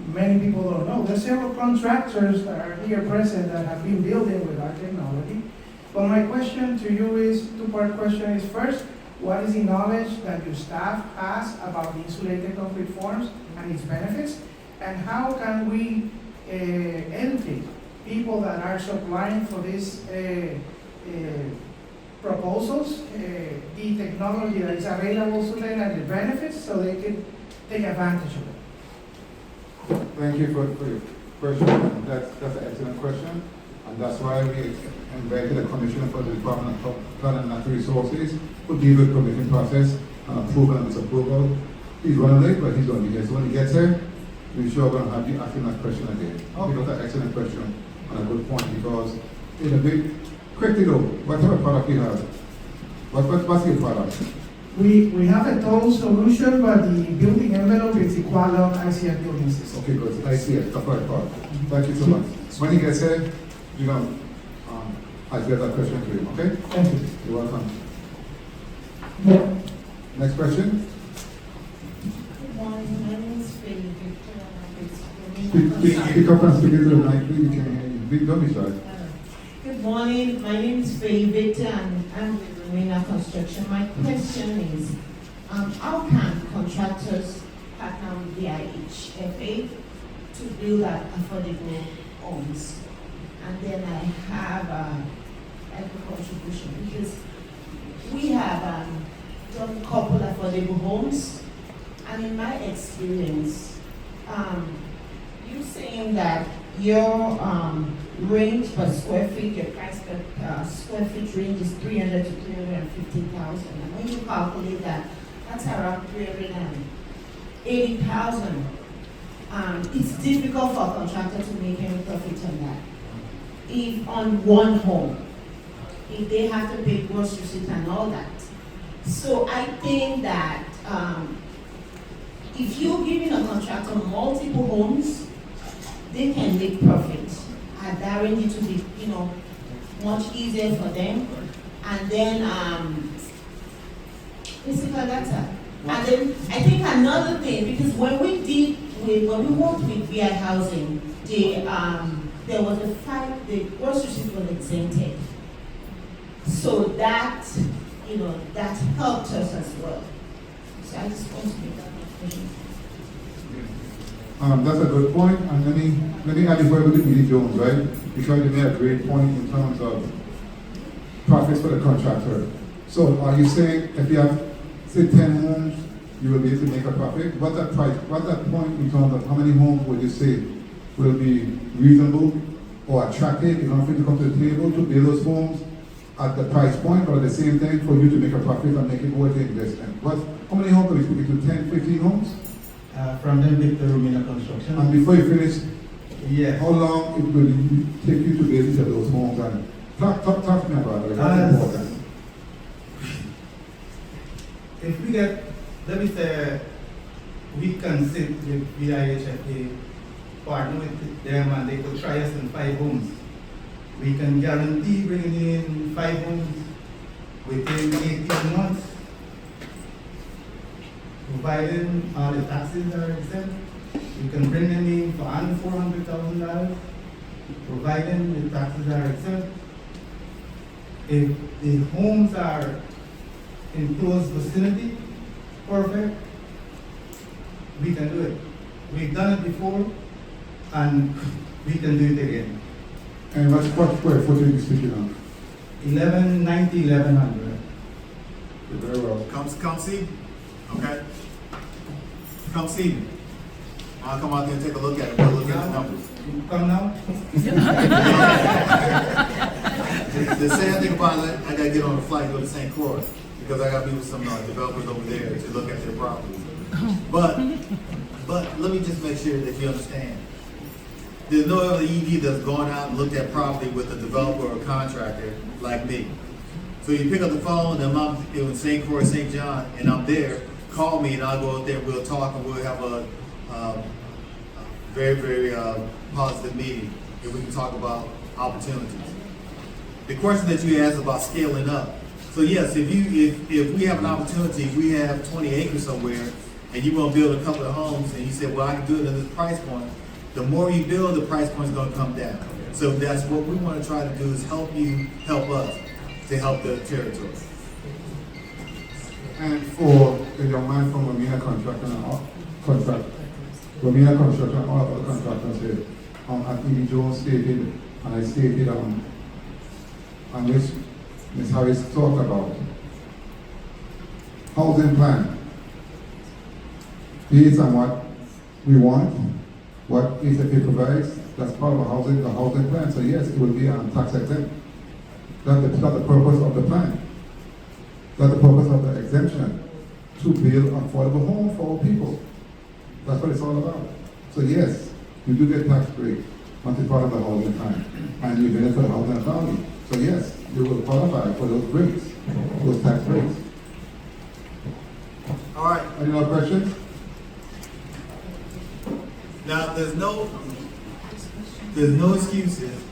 Speaker 12: many people don't know. There's several contractors that are here present that have been building with our technology. But my question to you is, two-part question is, first, what is the knowledge that your staff has about the insulated concrete forms and its benefits? And how can we educate people that are supplying for these proposals, the technology that is available to them and the benefits, so they can take advantage of it?
Speaker 1: Thank you for your question. That's an excellent question. And that's why we invited the Commissioner for the Department of Plan and Natural Resources to deal with the permitting process and approval and disapproval. He's running late, but he's going to be here. So when he gets here, we're sure going to have you asking that question again. Because that's an excellent question and a good point, because in a big, quickly though, what type of product you have? What's your product?
Speaker 12: We have a total solution, but the building envelope is the Qualon ICF building system.
Speaker 1: Okay, good. I see it. That's what I thought. Thank you so much. When he gets here, you're going to ask that question to him, okay?
Speaker 12: Thank you.
Speaker 1: You're welcome. Next question.
Speaker 4: Good morning, my name is Vitar.
Speaker 1: Speak up and speak into the mic, please. You can hear you. Don't be shy.
Speaker 4: Good morning, my name is Vitar and I'm with Romina Construction. My question is, how can contractors partner with VIHFA to build up affordable homes? And then I have a contribution because we have done a couple of affordable homes, and in my experience, you're saying that your range per square feet, your price per square feet range is 300 to 350,000. And when you calculate that, that's around 380,000. It's difficult for a contractor to make any profit on that. If on one home, if they have to pay groceries and all that. So I think that if you're giving a contractor multiple homes, they can make profit. And that range to be, much easier for them. And then basically that's it. And then I think another thing, because when we worked with VI housing, there was a fight, the grocery was exempted. So that, that helped us as well. So I just want to make that question.
Speaker 1: That's a good point, and let me add before we do Edie Jones, right? Because you made a great point in terms of profits for the contractor. So are you saying if you have, say, 10 homes, you will be able to make a profit? What's that point in terms of how many homes would you say will be reasonable or attractive enough for you to come to the table to build those homes at the price point, but at the same time for you to make a profit and make it worth the investment? How many homes are we speaking to? 10, 15 homes?
Speaker 12: From them, Victor Romina Construction.
Speaker 1: And before you finish,
Speaker 12: yeah,
Speaker 1: how long it will take you to build each of those homes? And talk to me about it. That's important.
Speaker 12: If we get, let me say, we can sit with VIHFA, partner with them, and they could try us in 5 homes. We can guarantee bringing in 5 homes within 18 months, providing all the taxes are exempt. We can bring them in for under $400,000, providing the taxes are exempt. If the homes are in close vicinity, perfect, we can do it. We've done it before, and we can do it again.
Speaker 1: And what square footage are you speaking of?
Speaker 12: 1190, 1100.
Speaker 1: Very well.
Speaker 2: Come see, okay? Come see me. I'll come out there and take a look at it. We'll look at the numbers.
Speaker 12: You come now?
Speaker 2: The sad thing about it, I gotta get on a flight and go to St. Croix because I gotta be with some developers over there to look at their properties. But let me just make sure that you understand. There's no other ED that's gone out and looked at property with a developer or contractor like me. So you pick up the phone and I'm in St. Croix, St. John, and I'm there. Call me and I'll go out there. We'll talk and we'll have a very, very positive meeting and we can talk about opportunities. The question that you asked about scaling up. So yes, if we have an opportunity, we have 20 acres somewhere, and you want to build a couple of homes, and you say, well, I can do it at this price point. The more you build, the price point is going to come down. So that's what we want to try to do, is help you, help us, to help the territory.
Speaker 1: And for the young man from Romina Construction, Romina Construction, all of the contractors here, as E.D. Jones stated, and I stated, and which Ms. Harris talked about, housing plan, based on what we want, what HFA provides, that's part of the housing plan. So yes, it will be tax exempt. That's the purpose of the plan. That's the purpose of the exemption, to build affordable homes for all people. That's what it's all about. So yes, you do get tax break once it's part of the housing plan, and you benefit the housing authority. So yes, you will qualify for those breaks, those tax breaks.
Speaker 2: All right.
Speaker 1: Any other questions?
Speaker 2: Now, there's no excuses.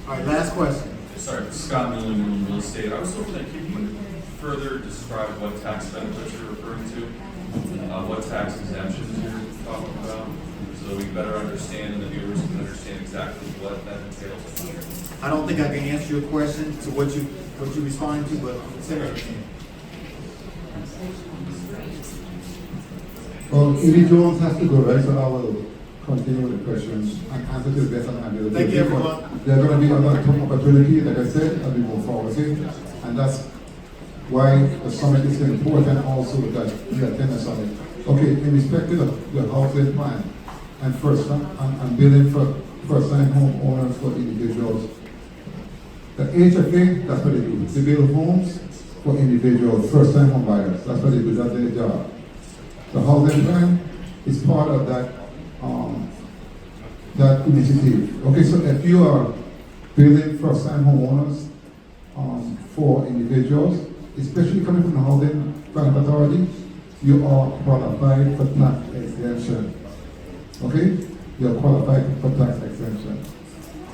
Speaker 2: All right, last question.
Speaker 13: Sorry, Scott Newland, Real Estate. I was hoping that could you further describe what tax benefits you're referring to, what tax exemptions you're talking about, so that we can better understand and the viewers can understand exactly what that entails.
Speaker 2: I don't think I can answer your question to what you responding to, but Senator can.
Speaker 1: Well, E.D. Jones has to go, right? So I will continue with the questions and answer to the best of my ability.
Speaker 2: Thank you, everyone.
Speaker 1: There are going to be other opportunities, like I said, as we move forward. Okay? And that's why the summit is important also, that we attend the summit. Okay, in respect to the housing plan and building for first-time home owners for individuals, the HFA, that's what they do. They build homes for individuals, first-time home buyers. That's what they do, that's their job. The housing plan is part of that initiative. Okay, so if you are building first-time homeowners for individuals, especially coming from the housing plan authority, you are qualified for tax exemption. Okay, you are qualified for tax exemption.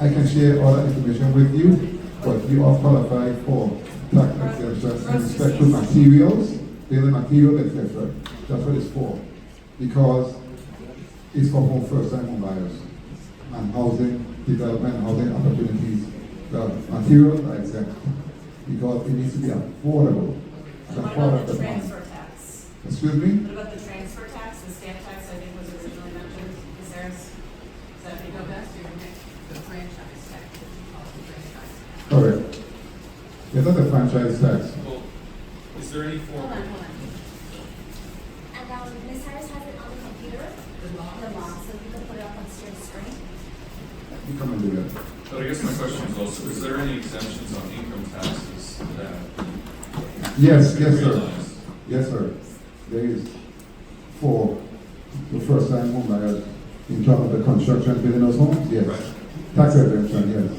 Speaker 1: I can share all that information with you, but you are qualified for tax exemption in respect to materials, building materials, etc. That's what it's for, because it's for first-time home buyers and housing development, housing opportunities. The materials are exempt because it needs to be affordable.
Speaker 14: What about the transfer tax?
Speaker 1: Excuse me?
Speaker 14: What about the transfer tax, the stamp tax, I think was originally mentioned, is there, does that make no best? The franchise tax, the franchise tax.
Speaker 1: Correct. It's not a franchise tax.
Speaker 13: Well, is there any form?
Speaker 14: Hold on.
Speaker 15: And Ms. Harris has it on the computer, the law, so you can put it up on your screen.
Speaker 1: You come and do that.
Speaker 13: But I guess my question is also, is there any exemptions on income taxes that?
Speaker 1: Yes, sir. Yes, sir. There is for the first-time home buyers in terms of the construction, building those homes. Yes.
Speaker 13: Right.
Speaker 1: Tax exemption. Yes.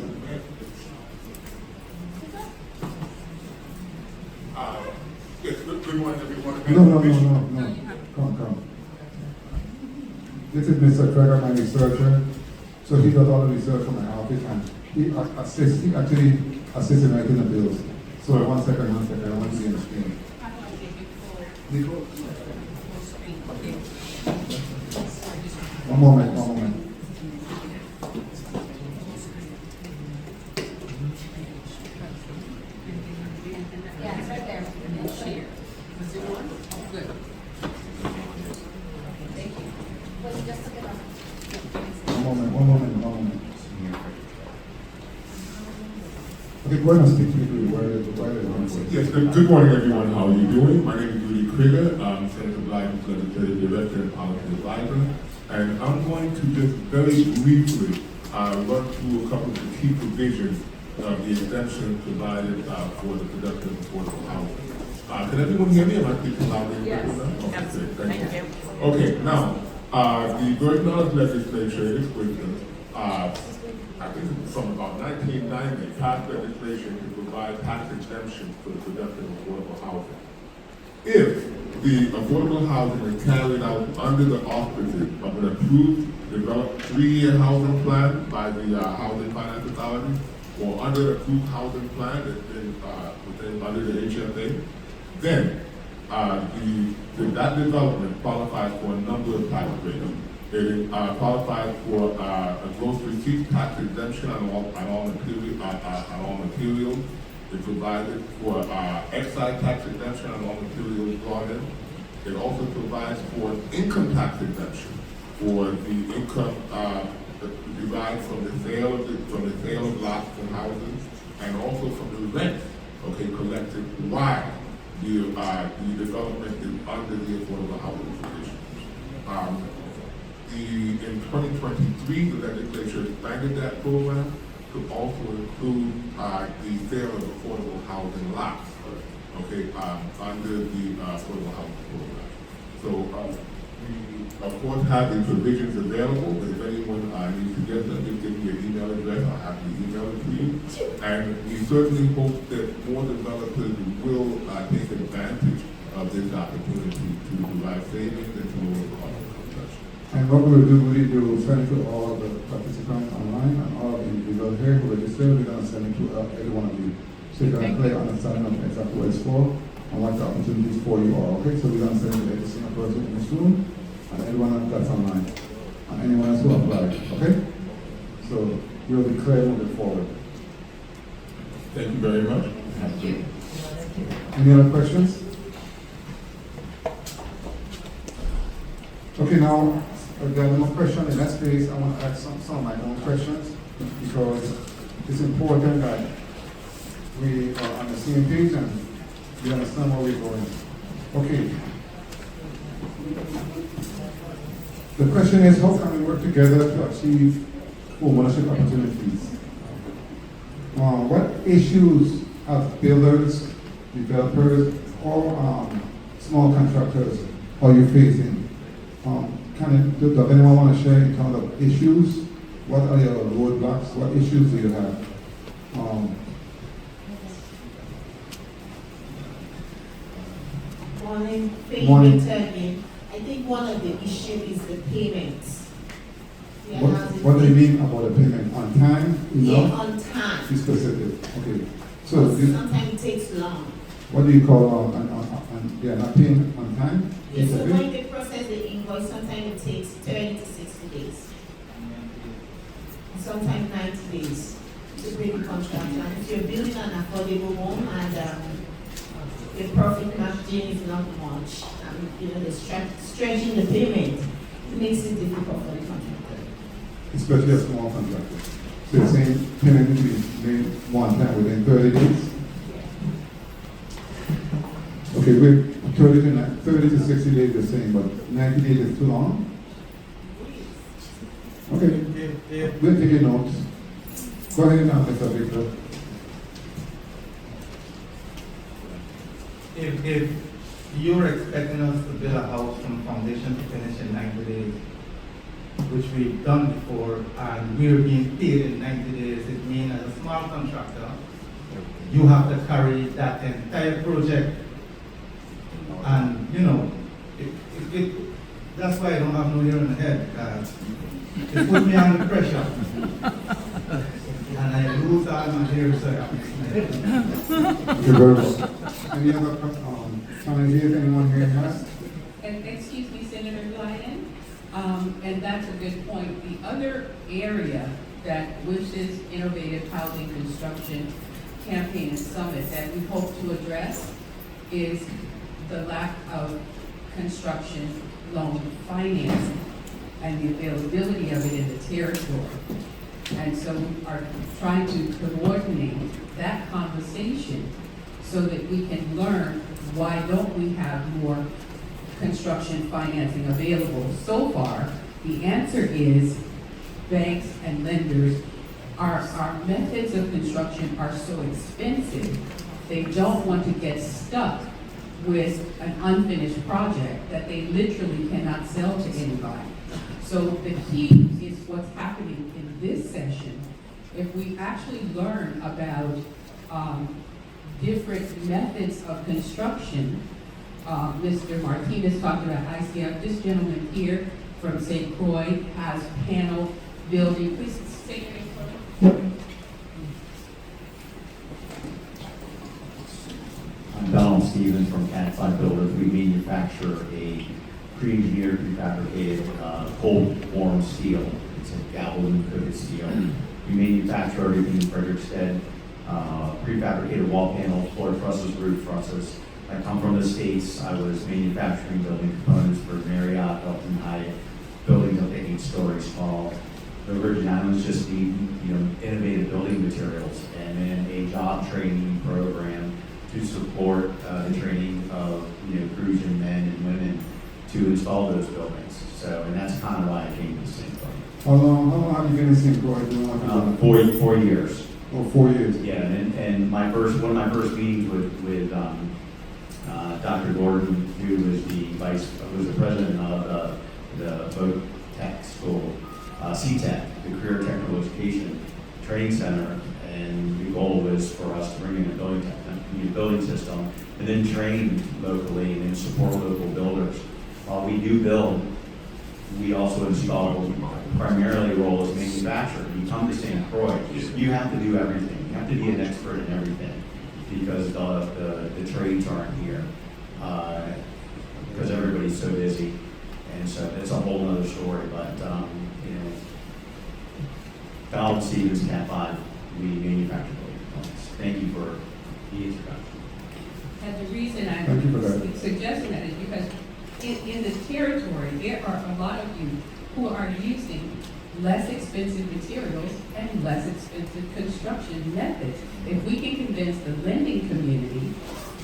Speaker 16: Good morning, everyone.
Speaker 1: No. Come. This is Mr. Trevor, my researcher. So he does all the research for my office, and he actually assists in writing the bills. So one second, I want to see on the screen. Nico? One moment.
Speaker 15: Yeah, it's right there.
Speaker 8: Share. Is it one? Good. Thank you.
Speaker 15: Was it just a bit of?
Speaker 1: One moment. Okay, go ahead and speak to me.
Speaker 16: Yes, good morning, everyone. How are you doing? My name is Rudy Krieger. I'm Senator Blyden's Legislative Director and Policy Advisor. And I'm going to just very briefly run through a couple of the key provisions of the exemption provided for the production of affordable housing. Can everyone hear me? Am I speaking loudly?
Speaker 14: Yes.
Speaker 16: Okay, thank you. Okay, now, the Virgin Islands Legislature is wisdom. I think from about 1990, passed legislation to provide tax exemption for the production of affordable housing. if the affordable housing is carried out under the auspices of an approved, developed 3-year housing plan by the Housing Finance Authority, or under the approved housing plan under the HFA, then that development qualifies for a number of tax rates. It qualifies for a gross receipts tax exemption on all materials. It provided for excise tax exemption on all materials brought in. It also provides for an income tax exemption for the income derived from the sale of lots and houses, and also from the rent, collected while the development is under the affordable housing provision. In 2023, the legislature expanded that program to also include the sale of affordable housing lots, under the affordable housing program. So we, of course, have the provisions available, but if anyone needs to get them, just give me an email address, I'll have to email it to you. And we certainly hope that more developers will take advantage of this opportunity to provide savings and to lower costs of construction.
Speaker 1: And what we'll do, we will send it to all the participants online and all the individuals here who registered. We're going to send it to every one of you. So you can clear understanding of exactly what it's for and what the opportunities for you are. Okay, so we're going to send it to every single person in this room and everyone that's online and anyone else who applied. Okay? So we'll be clear moving forward.
Speaker 16: Thank you very much.
Speaker 3: Thank you.
Speaker 1: Any other questions? Okay, now, if there are no questions in that space, I want to ask some of my own questions because it's important that we are on the same page and we understand where we're going. Okay. The question is, how can we work together to achieve homeownership opportunities? What issues have builders, developers, or small contractors are you facing? Does anyone want to share in terms of issues? What are your roadblocks? What issues do you have?
Speaker 4: Morning. I think one of the issues is the payments.
Speaker 1: What do you mean about the payment? On time?
Speaker 4: Yeah, on time.
Speaker 1: Be specific. Okay. So
Speaker 4: sometimes it takes long.
Speaker 1: What do you call they are not paying on time?
Speaker 4: Yes, so when they process the invoice, sometimes it takes 30 to 60 days. Sometimes 90 days to pay the contract. And if you're building an affordable home and the profit margin is not much, the stretching the payment makes it difficult for the contractor.
Speaker 1: Especially a small contractor. So you're saying payment will be made one time within 30 days? Okay, wait, 30 to 60 days you're saying, but 90 days is too long? Okay, we'll take your notes. Go ahead now, Mr. Victor.
Speaker 17: If you're expecting us to build a house from foundation to finish in 90 days, which we've done before, and we're being paid in 90 days, it means as a small contractor, you have to carry that entire project. And that's why I don't have no hair on the head. It put me under pressure. And I lose all my hair, sir.
Speaker 1: Any other comments? Anyone here has?
Speaker 8: Excuse me, Senator Blyden, and that's a good point. The other area that WISH's Innovative Housing Construction Campaign and Summit that we hope to address is the lack of construction loan financing and the availability of it in the territory. And so we are trying to coordinate that conversation so that we can learn why don't we have more construction financing available. So far, the answer is banks and lenders, our methods of construction are so expensive, they don't want to get stuck with an unfinished project that they literally cannot sell to anybody. So the key is what's happening in this session. If we actually learn about different methods of construction Mr. Martinez talked about ICF. This gentleman here from St. Croix has panel building. Please say your name for me.
Speaker 18: I'm Donald Stevens from Cat 5 Builders. We manufacture a pre-engineered, prefabricated, cold-formed steel. It's a galvanized steel. We manufacture everything in Frederickstead, prefabricated wall panels, floor trusses, roof trusses. I come from the States. I was manufacturing building components for Marriott, Hilton, Hyatt, buildings up to 8 stories tall. The Virgin Islands just need, innovative building materials and then a job training program to support the training of, crews and men and women to install those buildings. So, and that's kind of why I came to St. Croix.
Speaker 1: How long have you been in St. Croix doing what you're doing?
Speaker 18: 4 years.
Speaker 1: Oh, 4 years.
Speaker 18: Yeah, and one of my first meetings with Dr. Gordon, who was the president of the boat tech school, CTEC, the Career Technical Education Training Center, and the goal was for us to bring in a building system and then train locally and then support local builders. While we do build, we also install, primarily role as manufacturer. You come to St. Croix, you have to do everything. You have to be an expert in everything because the trades aren't here because everybody's so busy. And so it's a whole other story, but Donald Stevens, Cat 5, we manufacture building components. Thank you for the introduction.
Speaker 8: And the reason
Speaker 1: Thank you for that.
Speaker 8: I'm suggesting that is because in the territory, there are a lot of you who are using less expensive materials and less expensive construction methods. If we can convince the lending community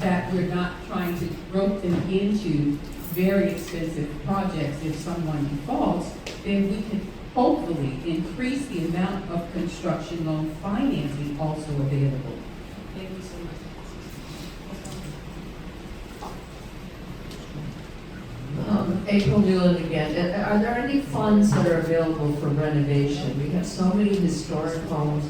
Speaker 8: that we're not trying to rope them into very expensive projects if someone defaults, then we can hopefully increase the amount of construction loan financing also available. Thank you so much.
Speaker 5: April Newland again. Are there any funds that are available for renovation? We have so many historic homes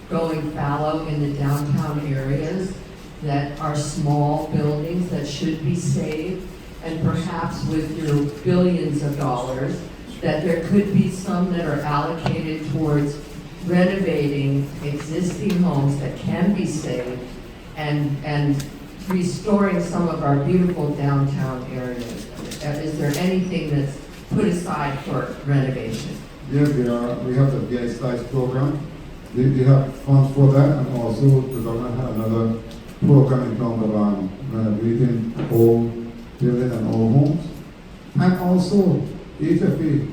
Speaker 5: going fallow in the downtown areas that are small buildings that should be saved, and perhaps with your billions of dollars, that there could be some that are allocated towards renovating existing homes that can be saved and restoring some of our beautiful downtown areas. Is there anything that's put aside for renovation?
Speaker 1: Yeah, we have the VIHFA program. They have funds for that, and also the government had another program in terms of renovating old buildings and old homes. And also, HFA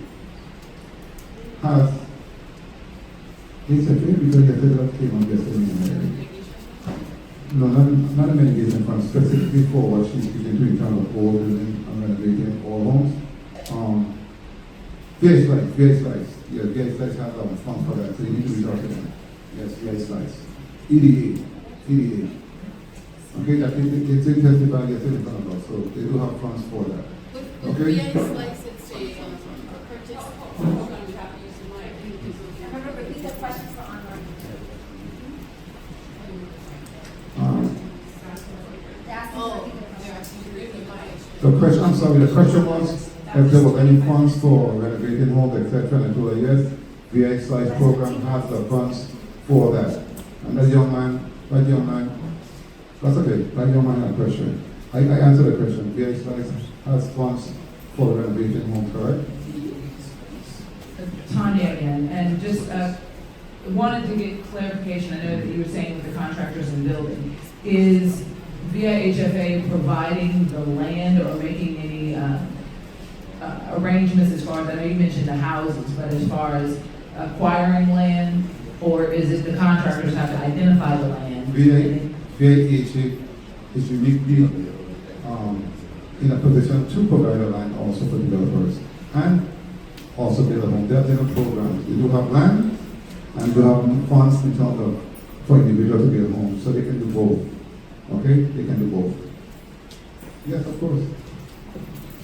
Speaker 1: has, HFA, because the federal came on yesterday. No, not a mitigation fund, specifically for what she's speaking to in terms of old buildings and renovating old homes. VIHFA, yeah, VIHFA has a fund for that, so you need to reach out to them. Yes, VIHFA. EDA. Okay, that it's in testified yesterday in front of us, so they do have funds for that. Okay?
Speaker 15: VIHFA, it's a purchase program, you have to use the money. Remember, repeat the questions for online.
Speaker 1: The question, I'm sorry, the question was if there were any funds for renovating homes, etc. And I told her yes, VIHFA program has the funds for that. And that young man, that's okay, that young man had a question. I answered the question. VIHFA has funds for renovating homes, correct?
Speaker 3: Tanya again, and just wanted to get clarification. I know that you were saying with the contractors and building. Is VIHFA providing the land or making any arrangements as far as, I know you mentioned the houses, but as far as acquiring land, or is it the contractors have to identify the land?
Speaker 1: VIHFA is uniquely in a position to provide the land also for developers and also build a home. They have different programs. They do have land and they have funds in terms of for individuals to build homes, so they can do both. Okay, they can do both. Yes, of course.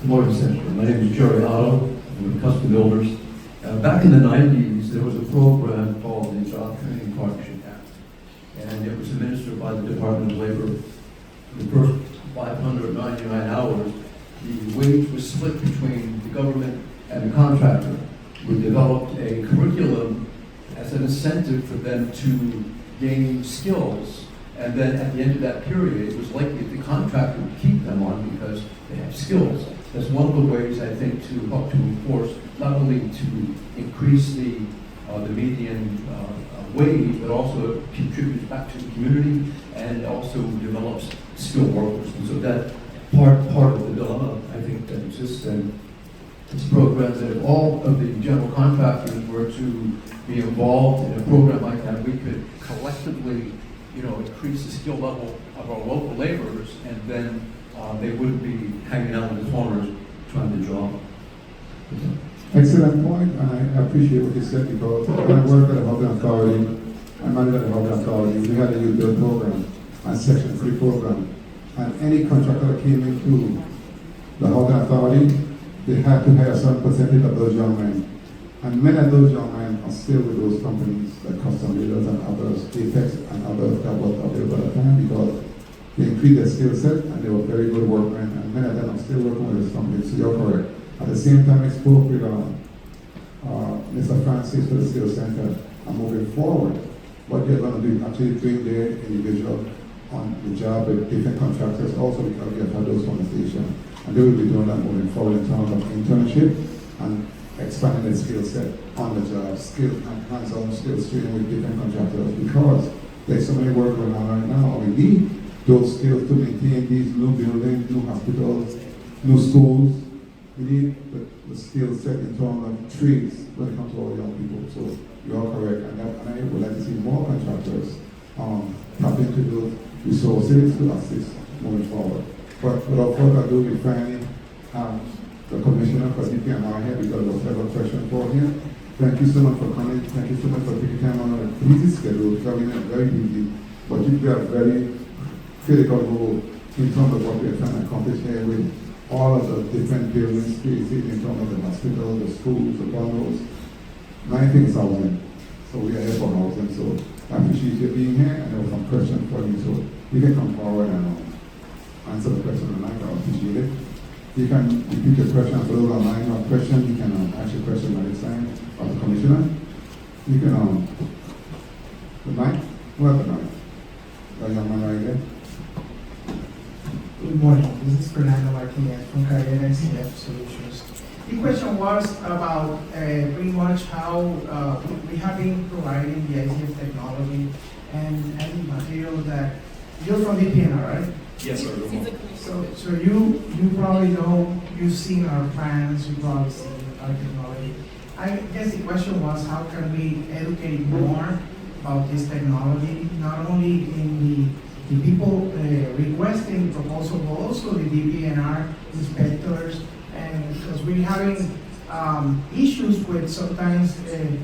Speaker 19: Good morning, Senator. My name is Jerry Otto. I'm with Custom Builders. Back in the 90s, there was a program called the Job Training Partnership Act, and it was administered by the Department of Labor. The first 500 199 hours, the wage was split between the government and the contractor. We developed a curriculum as an incentive for them to gain skills, and then at the end of that period, it was likely the contractor would keep them on because they have skills. That's one of the ways, I think, to help to enforce, not only to increase the median wage, but also contributes back to the community and also develops skilled workers. And so that part of the dilemma, I think, that exists, and it's programs that if all of the general contractors were to be involved in a program like that, we could collectively, increase the skill level of our local laborers, and then they wouldn't be hanging out in the corners trying to draw.
Speaker 1: Excellent point, and I appreciate what you said, because when I worked at the Housing Authority, I managed at the Housing Authority, we had a youth build program and Section 3 program, and any contractor that came into the Housing Authority, they had to hire a certain percentage of those young men. And many of those young men are still with those companies, like Custom Builders and others, Apex and others that were available at the time, because they increased their skill set and they were very good workmen, and many of them are still working with those companies, so you're correct. At the same time, I spoke with Mr. Francis for the Skills Center, and moving forward, what they're going to do is actually bring their individual on the job with different contractors also, because we have had those conversations. And they will be doing that moving forward in terms of internship and expanding their skill set on the job, hands-on skills training with different contractors, because there's so many work going on right now. We need those skills to maintain these new buildings, new hospitals, new schools. We need the skill set in terms of trades when it comes to our young people. So you are correct, and I would like to see more contractors tap into those resources to assist moving forward. But without further ado, we finally have the Commissioner for DPNR here, because there was several questions for him. Thank you so much for coming. Thank you so much for taking time on a busy schedule, coming in very busy, but you play a very critical role in terms of what we are trying to accomplish here with all of the different building spaces, in terms of the hospital, the schools, the bungalows. My thing is housing. So we are here for housing. So I appreciate you being here, and there was some questions for you. So you can come forward and answer the question online. I appreciate it. You can repeat your question for those online. Your question, you can ask your question by this time of the Commissioner. You can, the mic? Who has the mic? That young man right there.
Speaker 12: Good morning. This is Fernando Martinez from Carrera CF Solutions. The question was about pretty much how we have been providing the ICF technology and materials that you're from DPNR, right?
Speaker 9: Yes, sir.
Speaker 12: So you probably know, you've seen our plans, you've probably seen our technology. I guess the question was, how can we educate more about this technology, not only in the people requesting proposal, but also the DPNR inspectors, and because we're having issues with sometimes the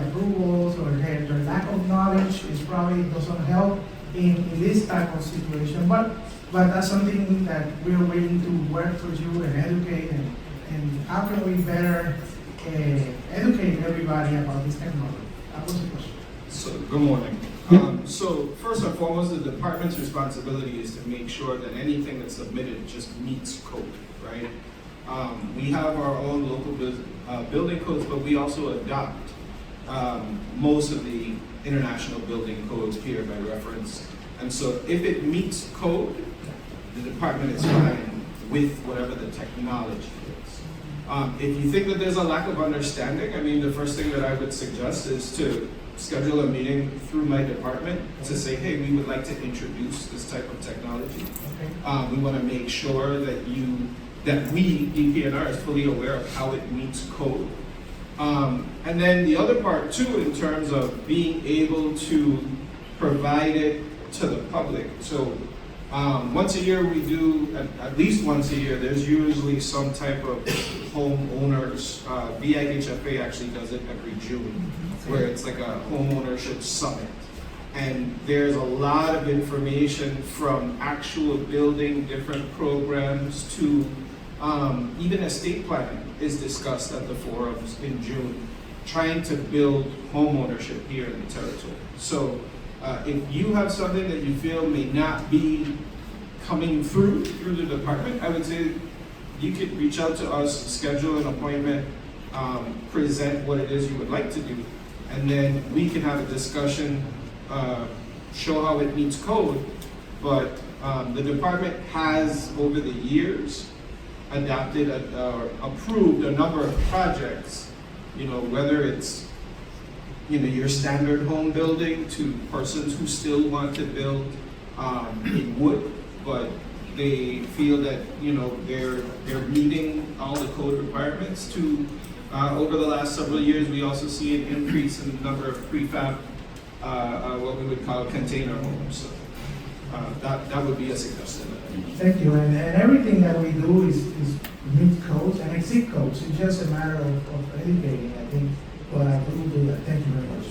Speaker 12: approvals or the lack of knowledge is probably doesn't help in this type of situation, but that's something that we're willing to work with you and educate, and how can we better educate everybody about this technology? That was the question.
Speaker 9: So, good morning. So first and foremost, the department's responsibility is to make sure that anything that's submitted just meets code, right? We have our own local building codes, but we also adopt most of the international building codes here by reference. And so if it meets code, the department is fine with whatever the technology is. If you think that there's a lack of understanding, I mean, the first thing that I would suggest is to schedule a meeting through my department to say, hey, we would like to introduce this type of technology. Okay. We want to make sure that we, DPNR, is fully aware of how it meets code. And then the other part too, in terms of being able to provide it to the public. So once a year we do, at least once a year, there's usually some type of homeowners, VIHFA actually does it every June, where it's like a homeownership summit. And there's a lot of information from actual building different programs to even estate planning is discussed at the forums in June, trying to build homeownership here in the territory. So if you have something that you feel may not be
Speaker 20: coming through the department, I would say you could reach out to us, schedule an appointment, present what it is you would like to do, and then we can have a discussion, show how it meets code. But the department has, over the years, adopted or approved a number of projects, whether it's your standard home building to persons who still want to build in wood, but they feel that they're meeting all the code requirements. To over the last several years, we also see an increase in the number of prefab, what we would call container homes. So that would be a suggestion.
Speaker 12: Thank you, and everything that we do is meet codes and exceed codes. It's just a matter of educating, I think, but I will do that. Thank you very much.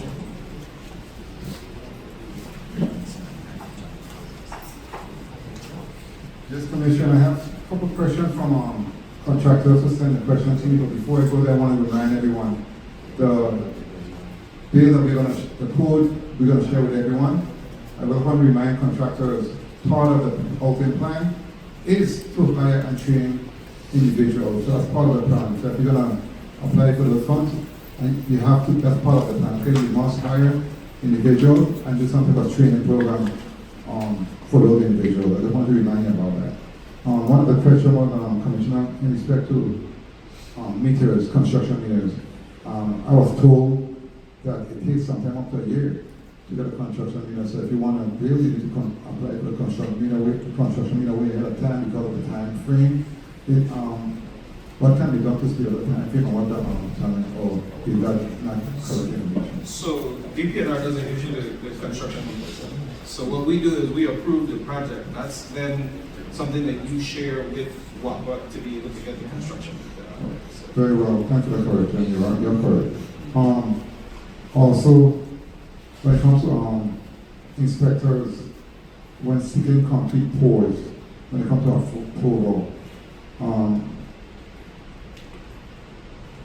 Speaker 1: Yes, Commissioner, I have a couple of questions from contractors who sent the question to me, but before I go there, I want to remind everyone, the bill that the code we're going to share with everyone, I will want to remind contractors, part of the housing plan is to hire and train individuals. So that's part of the plan. So if you're going to apply for the funds, and you have to, that's part of the plan. Okay, you must hire individuals and do some type of training program for those individuals. I just want to remind you about that. One of the questions was, Commissioner, in respect to meters, construction meters. I was told that it takes sometime up to a year to get a construction meter. So if you want to build, you need to apply for the construction meter way ahead of time because of the time frame. What can be done to speed up the time frame, and what time, or is that not correct information?
Speaker 20: So DPNR doesn't issue the construction meters. So what we do is we approve the project. That's then something that you share with WAPA to be able to get the construction meter.
Speaker 1: Very well, thank you for the correction. You're correct. Also, when it comes to inspectors, when seeking concrete pours, when it comes to approval,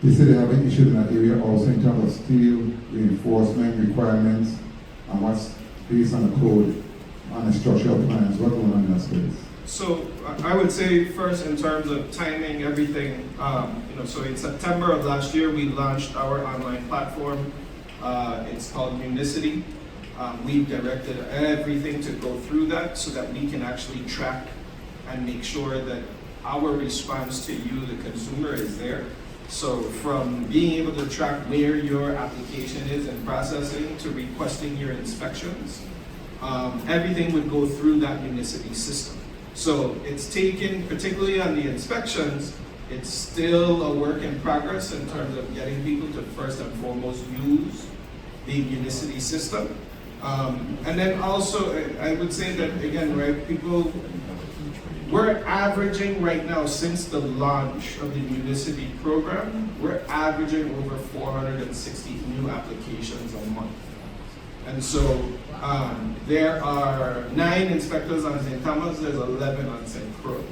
Speaker 1: they say they have an issue in that area also in terms of steel reinforcement requirements and what's based on the code and the structural plans. What's going on in that space?
Speaker 20: So I would say first in terms of timing, everything, so in September of last year, we launched our online platform. It's called Unicity. We've directed everything to go through that so that we can actually track and make sure that our response to you, the consumer, is there. So from being able to track where your application is in processing to requesting your inspections, everything would go through that Unicity system. So it's taken, particularly on the inspections, it's still a work in progress in terms of getting people to first and foremost use the Unicity system. And then also, I would say that again, right, we're averaging right now, since the launch of the Unicity program, we're averaging over 460 new applications a month. And so there are 9 inspectors on St. Thomas, there's 11 on St. Croix.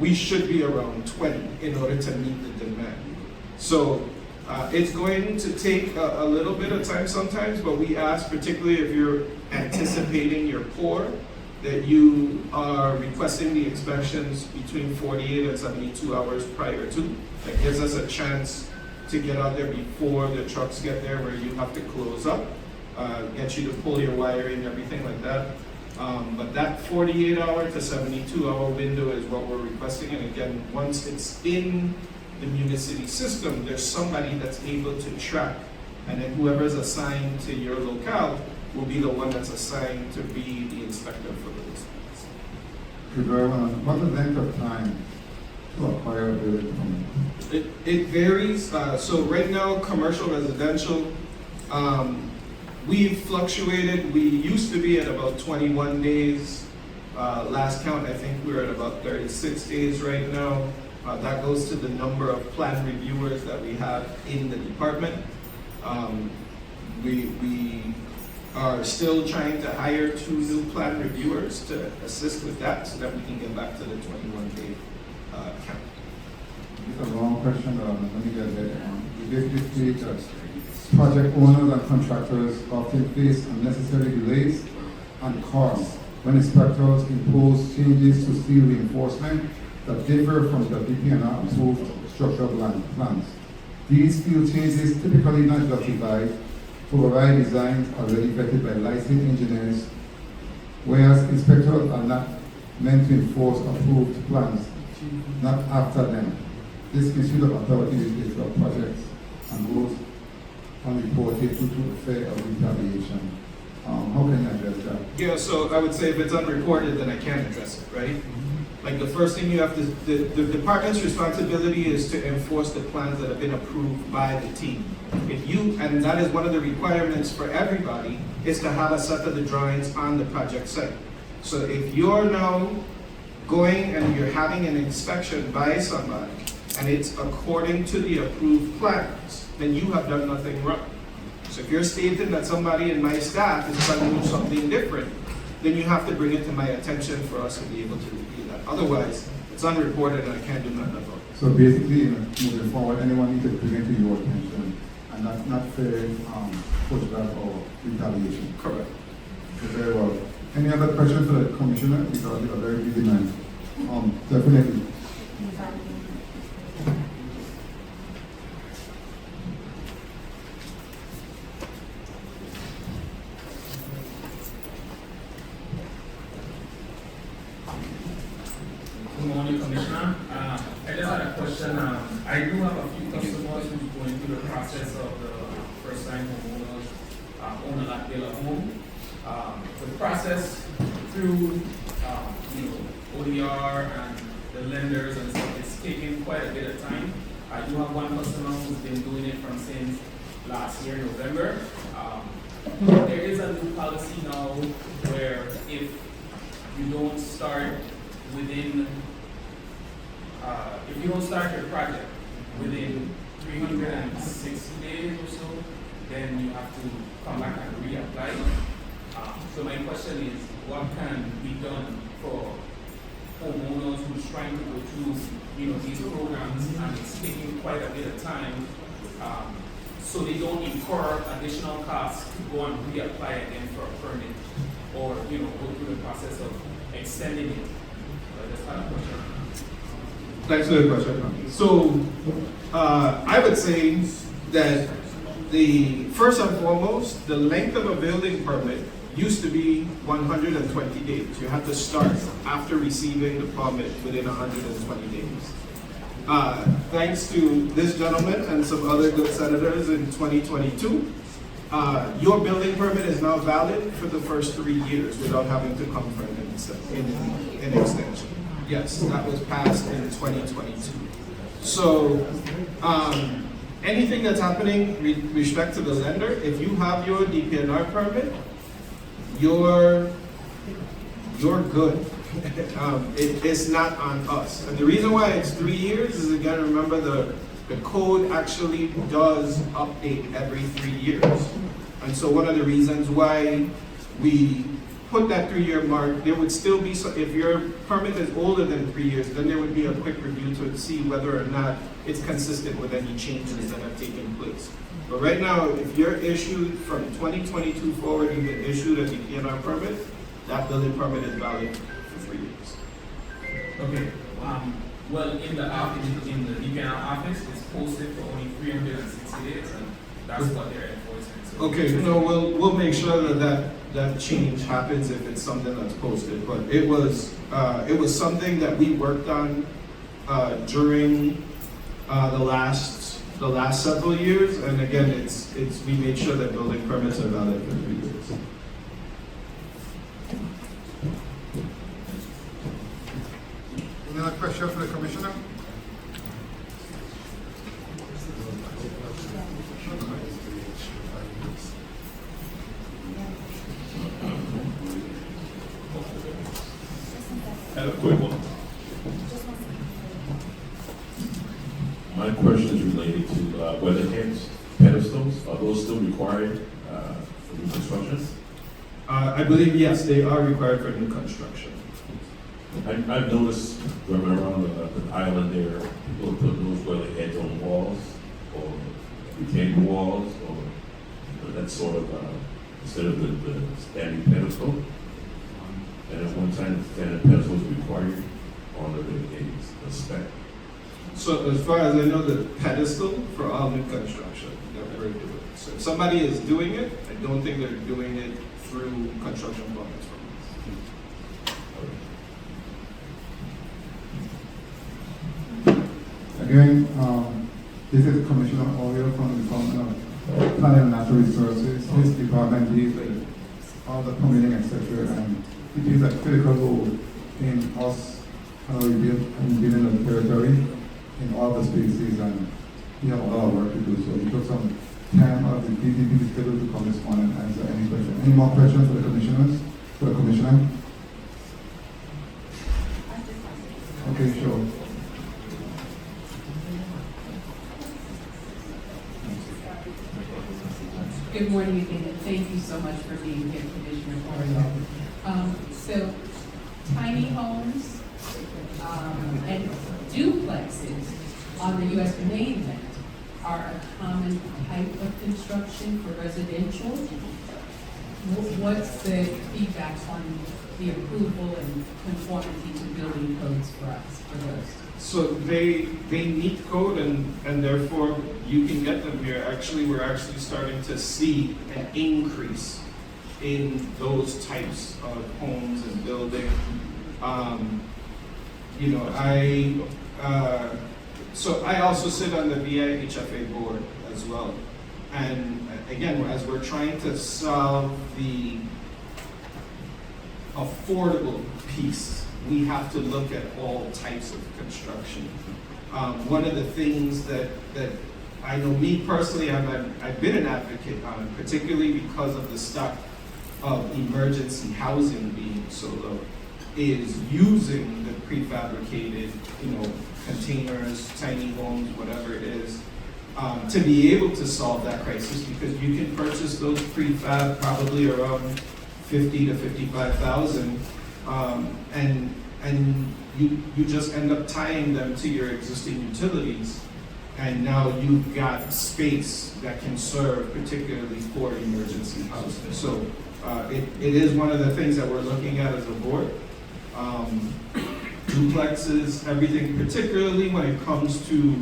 Speaker 20: We should be around 20 in order to meet the demand. So it's going to take a little bit of time sometimes, but we ask, particularly if you're anticipating your pour, that you are requesting the inspections between 48 and 72 hours prior to. That gives us a chance to get out there before the trucks get there, where you have to close up, get you to pull your wiring, everything like that. But that 48-hour to 72-hour window is what we're requesting. And again, once it's in the Unicity system, there's somebody that's able to track. And then whoever's assigned to your locale will be the one that's assigned to be the inspector for those things.
Speaker 1: What's the length of time to acquire a building permit?
Speaker 20: It varies. So right now, commercial, residential, we've fluctuated. We used to be at about 21 days. Last count, I think we're at about 36 days right now. That goes to the number of plan reviewers that we have in the department. We are still trying to hire 2 new plan reviewers to assist with that so that we can get back to the 21-day count.
Speaker 1: This is a long question, let me get there. We basically state that project owners and contractors often face unnecessary delays and costs when inspectors impose changes to steel reinforcement that differ from the DPNR approved structural plans. These steel changes typically not justified to provide designs already vetted by licensed engineers, whereas inspectors are not meant to enforce approved plans, not after them. This misuse of authority is for projects and goes unreported due to the fear of retaliation. How can you address that?
Speaker 20: Yeah, so I would say if it's unreported, then I can't address it, right? Like the first thing you have to, the department's responsibility is to enforce the plans that have been approved by the team. If you, and that is one of the requirements for everybody, is to have a set of the drawings on the project site. So if you're now going and you're having an inspection by somebody, and it's according to the approved plans, then you have done nothing wrong. So if you're stating that somebody in my staff is trying to do something different, then you have to bring it to my attention for us to be able to review that. Otherwise, it's unreported and I can't do nothing about it.
Speaker 1: So basically, moving forward, anyone needs to bring it to your attention and not fear pushback or retaliation.
Speaker 20: Correct.
Speaker 1: Very well. Any other questions for the commissioner? Because you're a very busy man. Definitely.
Speaker 9: Good morning, Commissioner. I just had a question. I do have a few customers who's going through the process of the first-time homeowners own a lot, build a home. The process through ODR and the lenders and stuff is taking quite a bit of time. I do have one customer who's been doing it from since last year, November. There is a new policy now where if you don't start within, if you don't start your project within 360 days or so, then you have to come back and reapply. So my question is, what can be done for homeowners who's trying to go through, these programs and it's taking quite a bit of time, so they don't incur additional costs to go and reapply again for a permit, or go through the process of extending it. So I just had a question.
Speaker 20: Thanks for the question. So I would say that the first and foremost, the length of a building permit used to be 120 days. You had to start after receiving the permit within 120 days. Thanks to this gentleman and some other good senators in 2022, your building permit is now valid for the first 3 years without having to come for an extension. Yes, that was passed in 2022. So anything that's happening with respect to the lender, if you have your DPNR permit, you're good. It's not on us. And the reason why it's 3 years is, again, remember the code actually does update every 3 years. And so one of the reasons why we put that 3-year mark, there would still be, if your permit is older than 3 years, then there would be a quick review to see whether or not it's consistent with any changes that have taken place. But right now, if you're issued from 2022 forward, you've been issued a DPNR permit, that building permit is valid for 3 years.
Speaker 9: Okay. Well, in the DPNR office, it's posted for only 360 days, and that's what they're enforcing. So
Speaker 20: Okay, we'll make sure that change happens if it's something that's posted. But it was something that we worked on during the last several years, and again, we made sure that building permits are valid for 3 years.
Speaker 1: Any other question for the commissioner?
Speaker 7: I have a quick one. My question is related to weatherheads, pedestals. Are those still required for new construction?
Speaker 20: I believe, yes, they are required for new construction.
Speaker 7: I've noticed driving around the island there, people put those weatherheads on walls or retaining walls or that sort of, instead of the standing pedestal. And at one time, standard pedestal was required on the spec.
Speaker 20: So as far as I know, the pedestal for all new construction, never do it. So if somebody is doing it, I don't think they're doing it through construction permits from us.
Speaker 1: Again, this is Commissioner Oil from the Department of Planning and Natural Resources. His department deals with all the permitting, etc. And it is a critical role in us building the territory in all the spaces, and we have a lot of work to do. So we took some time out of the DDP schedule to come this morning and answer any questions. Any more questions for the commissioners? For the commissioner? Okay, sure.
Speaker 8: Good morning again, and thank you so much for being here, Commissioner Mario. So, tiny homes and duplexes on the U.S. mainland are a common type of construction for residential. What's the feedback on the approval and conformity to building codes for us, for those?
Speaker 20: So they meet code, and therefore you can get them here. Actually, we're actually starting to see an increase in those types of homes and building. So I also sit on the VIHFA board as well. And again, as we're trying to solve the affordable piece, we have to look at all types of construction. One of the things that I know me personally, I've been an advocate on, particularly because of the stock of emergency housing being so low, is using the prefabricated, containers, tiny homes, whatever it is, to be able to solve that crisis, because you can purchase those prefab probably around 50 to 55,000, and you just end up tying them to your existing utilities, and now you've got space that can serve particularly for emergency housing. So it is one of the things that we're looking at as a board. Duplexes, everything, particularly when it comes to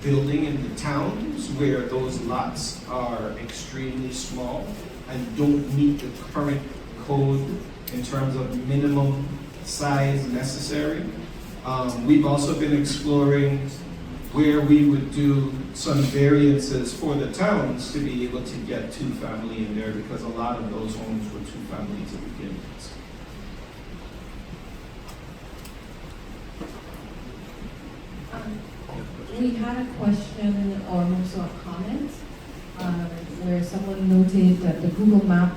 Speaker 20: building in the towns where those lots are extremely small and don't meet the current code in terms of minimum size necessary. We've also been exploring where we would do some variances for the towns to be able to get two-family in there, because a lot of those homes were two-family to begin with.
Speaker 21: We had a question, or more so a comment, where someone noted that the Google map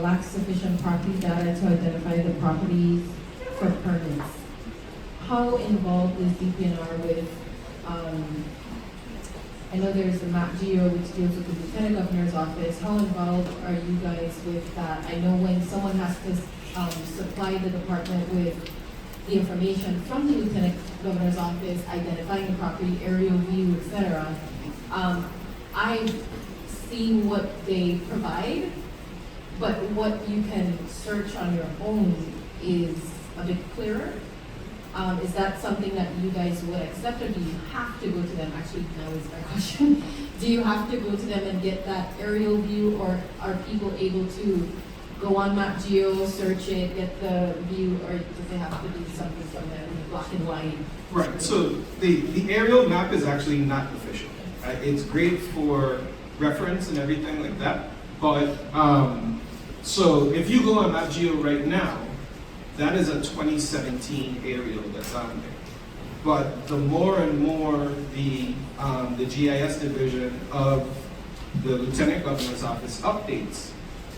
Speaker 21: lacks sufficient property data to identify the properties for permits. How involved is DPNR with, I know there's the map geo which deals with the Lieutenant Governor's office. How involved are you guys with that? I know when someone has to supply the department with the information from the Lieutenant Governor's office, identifying the property, aerial view, etc. I've seen what they provide, but what you can search on your own is a bit clearer. Is that something that you guys would accept, or do you have to go to them? Actually, now is my question. Do you have to go to them and get that aerial view, or are people able to go on MapGeo, search it, get the view, or does it have to be something from them, black and white?
Speaker 20: Right, so the aerial map is actually not official. It's great for reference and everything like that, but so if you go on MapGeo right now, that is a 2017 aerial that's on there. But the more and more the GIS division of the Lieutenant Governor's office updates,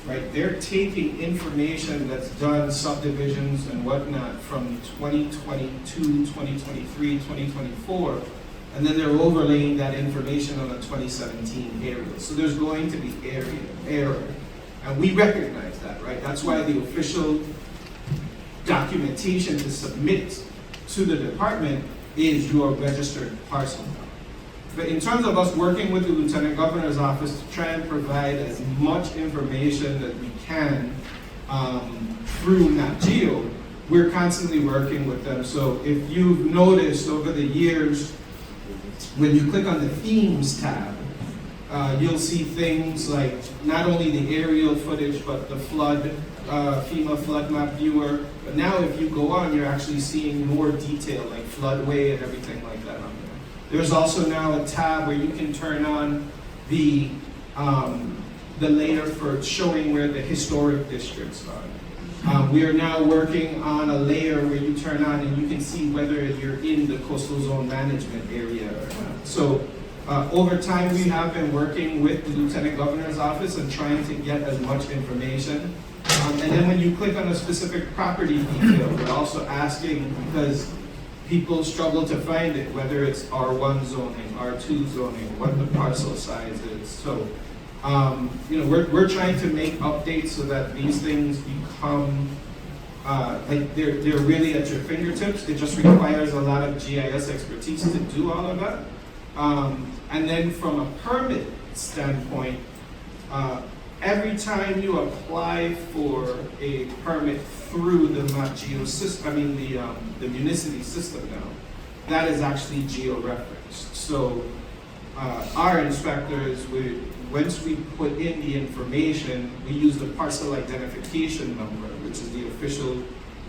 Speaker 20: right, they're taking information that's done, subdivisions and whatnot, from 2022, 2023, 2024, and then they're overlaying that information on a 2017 aerial. So there's going to be error. And we recognize that, right? That's why the official documentation to submit to the department is your registered parcel. But in terms of us working with the Lieutenant Governor's office to try and provide as much information that we can through Nat Geo, we're constantly working with them. So if you've noticed over the years, when you click on the themes tab, you'll see things like not only the aerial footage, but the flood, FEMA flood map viewer. But now if you go on, you're actually seeing more detail, like floodway and everything like that on there. There's also now a tab where you can turn on the layer for showing where the historic districts are. We are now working on a layer where you turn on and you can see whether you're in the coastal zone management area or not. So over time, we have been working with the Lieutenant Governor's office and trying to get as much information. And then when you click on a specific property detail, we're also asking, because people struggle to find it, whether it's R1 zoning, R2 zoning, what the parcel size is. So, we're trying to make updates so that these things become, like they're really at your fingertips. It just requires a lot of GIS expertise to do all of that. And then from a permit standpoint, every time you apply for a permit through the MapGeo system, the Municity system now, that is actually geo-referenced. So our inspectors, once we put in the information, we use the parcel identification number, which is the official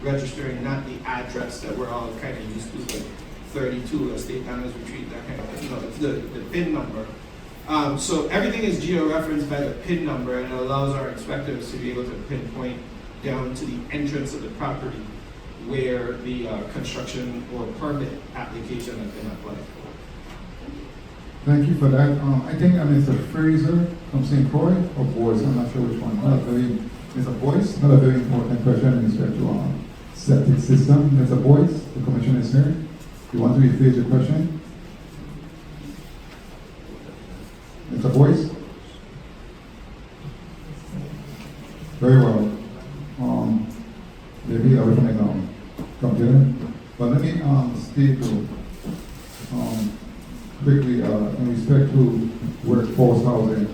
Speaker 20: registering, not the address that we're all kind of used to, like 32 State Banners Retreat, that kind of thing. No, it's the PIN number. So everything is geo-referenced by the PIN number, and it allows our inspectors to be able to pinpoint down to the entrance of the property where the construction or permit application has been applied for.
Speaker 1: Thank you for that. I think Mr. Fraser from St. Croix, or Boyce, I'm not sure which one. Mr. Boyce, not a very important question in respect to septic system. Mr. Boyce, the commissioner is here. You want to rephrase your question? Mr. Boyce? Very well. Maybe away from the computer. But let me state though, quickly in respect to workforce housing.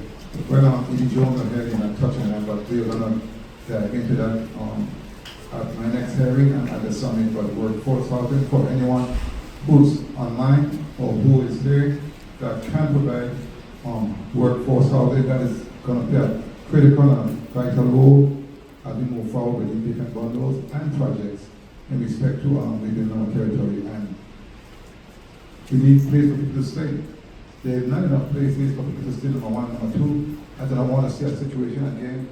Speaker 1: Well, E.D. Jones ahead in touching that, but we're going to dive into that at my next hearing and at the summit. But workforce housing for anyone who's online or who is there that can provide workforce housing, that is going to play a critical and vital role as we move forward with different bundles and projects in respect to within our territory. And we need place for people to stay. There's not enough places for people to stay, number one. Number two, I don't want to see a situation again,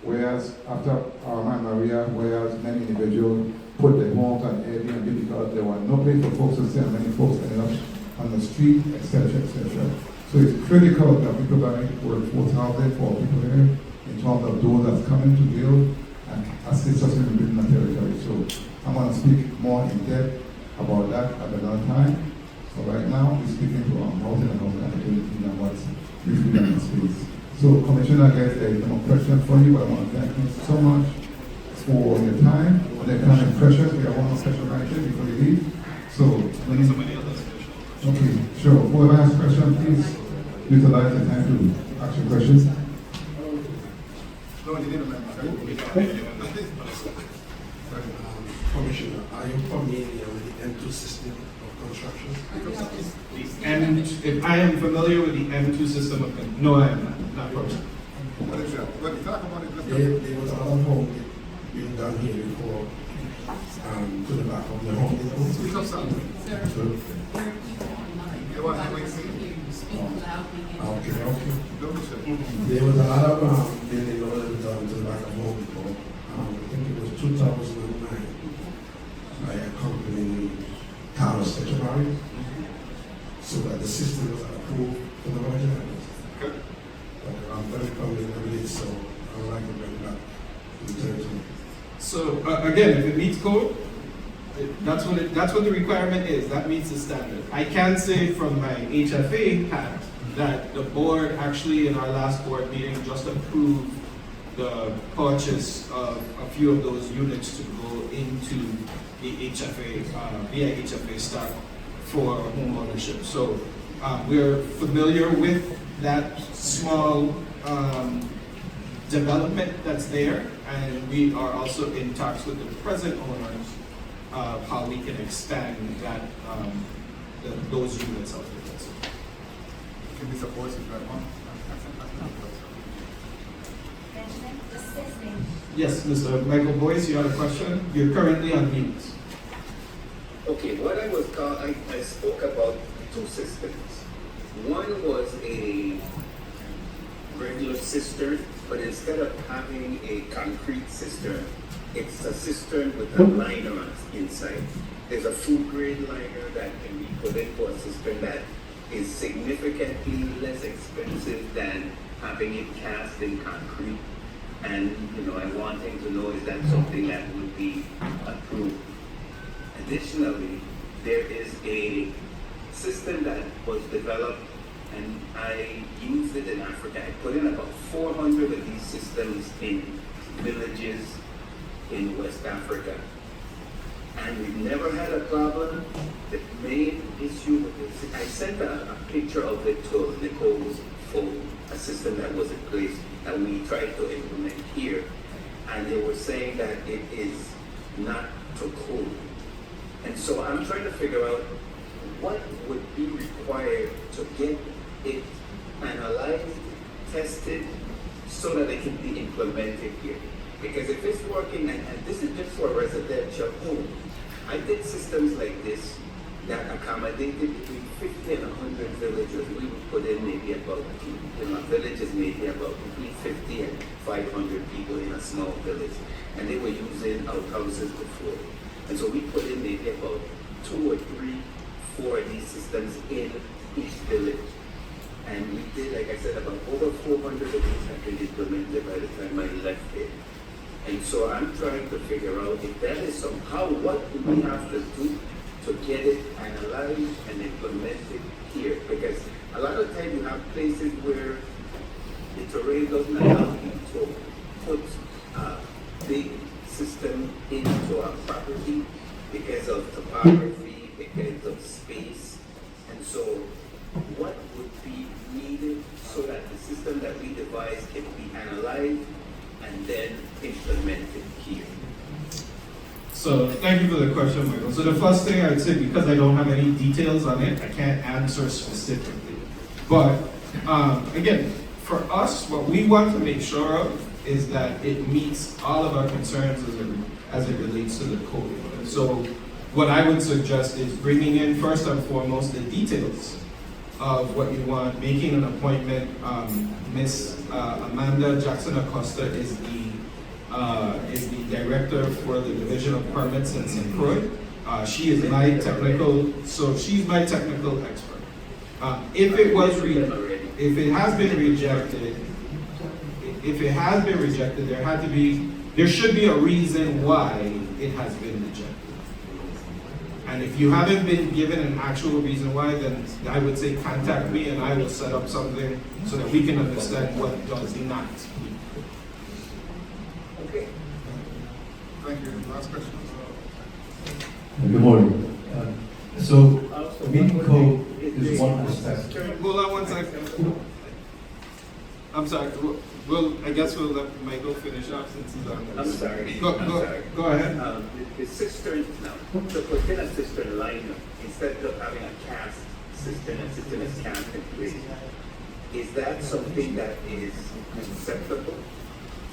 Speaker 1: whereas after Maria, whereas many individuals put their homes on Airbnb because there were no place for folks to stay, and many folks ended up on the street, etc., etc. So it's critical that we provide workforce housing for people here in terms of those that's coming to build and assist us in building the territory. So I'm going to speak more in depth about that at another time. So right now, we're speaking to housing and housing opportunity and what's briefly in the space. So Commissioner, I guess there is no question for you, but I want to thank you so much for your time. And the kind of pressures, we have one more special right here before you leave. So, okay, sure. Whoever has a question, please utilize the time to ask your questions.
Speaker 6: Commissioner, are you familiar with the M2 system of construction?
Speaker 20: If I am familiar with the M2 system of no, I am not familiar.
Speaker 6: What is that? What you talk about it? There was a lot of home being done here before to the back of the home.
Speaker 15: Speak up, sir.
Speaker 6: You want to wait? Okay. There was a lot of building that was done to the back of home before. I think it was 2009 by a company, Carlos Stationery, so that the system was approved for the Virgin Islands. I'm very familiar with it, so I would like to bring that to the territory.
Speaker 20: So again, if it meets code, that's what the requirement is. That meets the standard. I can say from my HFA hat that the board actually in our last board meeting just approved the purchase of a few of those units to go into the HFA, VIHFA stock for home ownership. So we're familiar with that small development that's there, and we are also in talks with the present owners of how we can expand that, those units out there. So,
Speaker 2: Can be supported by one.
Speaker 15: Benjamin, just his name.
Speaker 20: yes, Mr. Michael Boyce, you had a question? You're currently on mute.
Speaker 10: Okay, what I was called, I spoke about two systems. One was a regular cistern, but instead of having a concrete cistern, it's a cistern with a liner on inside. There's a food grade liner that can be put into a cistern that is significantly less expensive than having it cast in concrete. And, I'm wanting to know, is that something that would be approved? Additionally, there is a system that was developed, and I used it in Africa. I put in about 400 of these systems in villages in West Africa. And we've never had a problem. The main issue with this, I sent a picture of it to Nicole's phone, a system that was in place that we tried to implement here. And they were saying that it is not to code. And so I'm trying to figure out what would be required to get it analyzed, tested, so that it can be implemented here. Because if it's working, and this is just for a residential home, I did systems like this that accommodated between 50 and 100 villagers. We would put in maybe about, villages maybe about between 50 and 500 people in a small village. And they were using outhouses before. And so we put in maybe about 2 or 3, 4 of these systems in each village. And we did, like I said, about over 400 of these have been implemented by the time I left it. And so I'm trying to figure out if that is somehow, what do we have to do to get it analyzed and implemented here? Because a lot of times you have places where the terrain doesn't allow you to put a big system into a property because of topography, because of space. And so what would be needed so that the system that we devise can be analyzed and then implemented here?
Speaker 20: So thank you for the question, Michael. So the first thing I'd say, because I don't have any details on it, I can't answer specifically. But again, for us, what we want to make sure of is that it meets all of our concerns as it relates to the code. And so what I would suggest is bringing in first and foremost the details of what you want, making an appointment. Miss Amanda Jackson Acosta is the director for the Division of Permits in St. Croix. She is my technical, so she's my technical expert. If it has been rejected, there should be a reason why it has been rejected. And if you haven't been given an actual reason why, then I would say contact me and I will set up something so that we can understand what does not.
Speaker 2: Okay. Thank you. Last question.
Speaker 19: Good morning. So, meeting code is one aspect.
Speaker 20: Hold on one second. I'm sorry. I guess we'll let Michael finish up since he's on this.
Speaker 10: I'm sorry.
Speaker 20: Go ahead.
Speaker 10: The cistern now, to put in a cistern liner, instead of having a cast cistern, a cistern is cast in place. Is that something that is acceptable?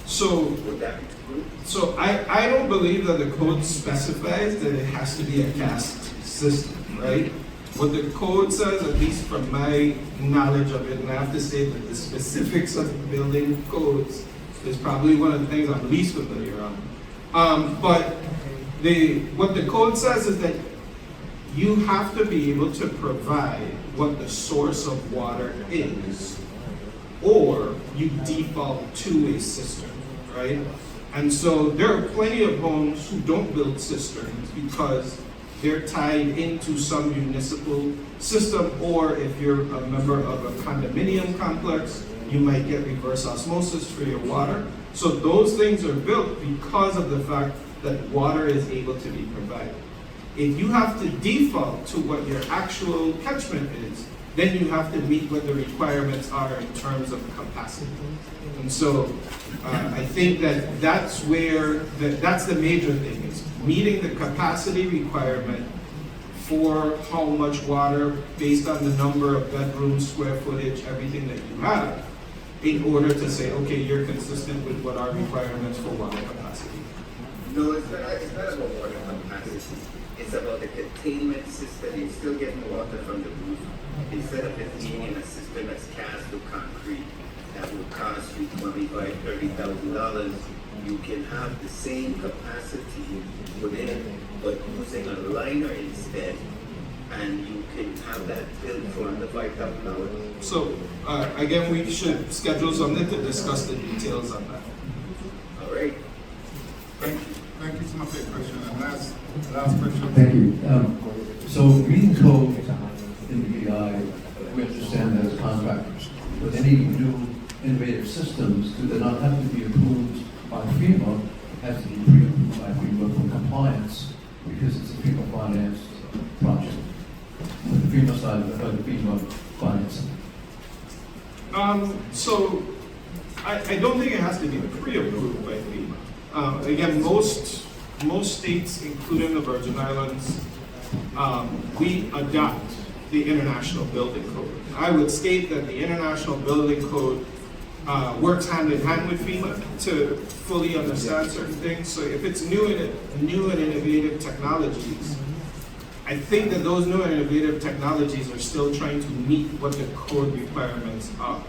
Speaker 20: So,
Speaker 10: would that be true?
Speaker 20: So I don't believe that the code specifies that it has to be a cast system, right? What the code says, at least from my knowledge of it, and I have to say that the specifics of the building codes is probably one of the things I'm least familiar on. But what the code says is that you have to be able to provide what the source of water is, or you default to a cistern, right? And so there are plenty of homes who don't build cisterns because they're tied into some municipal system, or if you're a member of a condominium complex, you might get reverse osmosis for your water. So those things are built because of the fact that water is able to be provided. If you have to default to what your actual catchment is, then you have to meet what the requirements are in terms of capacity. And so I think that that's the major thing, is meeting the capacity requirement for how much water, based on the number of bedrooms, square footage, everything that you have, in order to say, okay, you're consistent with what our requirements for water capacity.
Speaker 10: No, it's not about water capacity. It's about the containment system. You're still getting water from the roof. Instead of it being in a system that's cast to concrete, that will cost you $25,000-$30,000, you can have the same capacity put in, but using a liner instead, and you can have that built for under $5,000.
Speaker 20: So, again, we should schedule something to discuss the details on that.
Speaker 10: All right.
Speaker 1: Thank you. Thank you so much for your question. And last question.
Speaker 19: Thank you. So reading code in the VI, we understand that as contractors, but any new innovative systems, do they not have to be approved by FEMA? It has to be pre-approved by FEMA for compliance, because it's a FEMA financed project. The FEMA side of the FEMA financing.
Speaker 20: So I don't think it has to be pre-approved by FEMA. Again, most states, including the Virgin Islands, we adopt the International Building Code. I would state that the International Building Code works hand in hand with FEMA to fully understand certain things. So if it's new and innovative technologies, I think that those new and innovative technologies are still trying to meet what the code requirements are.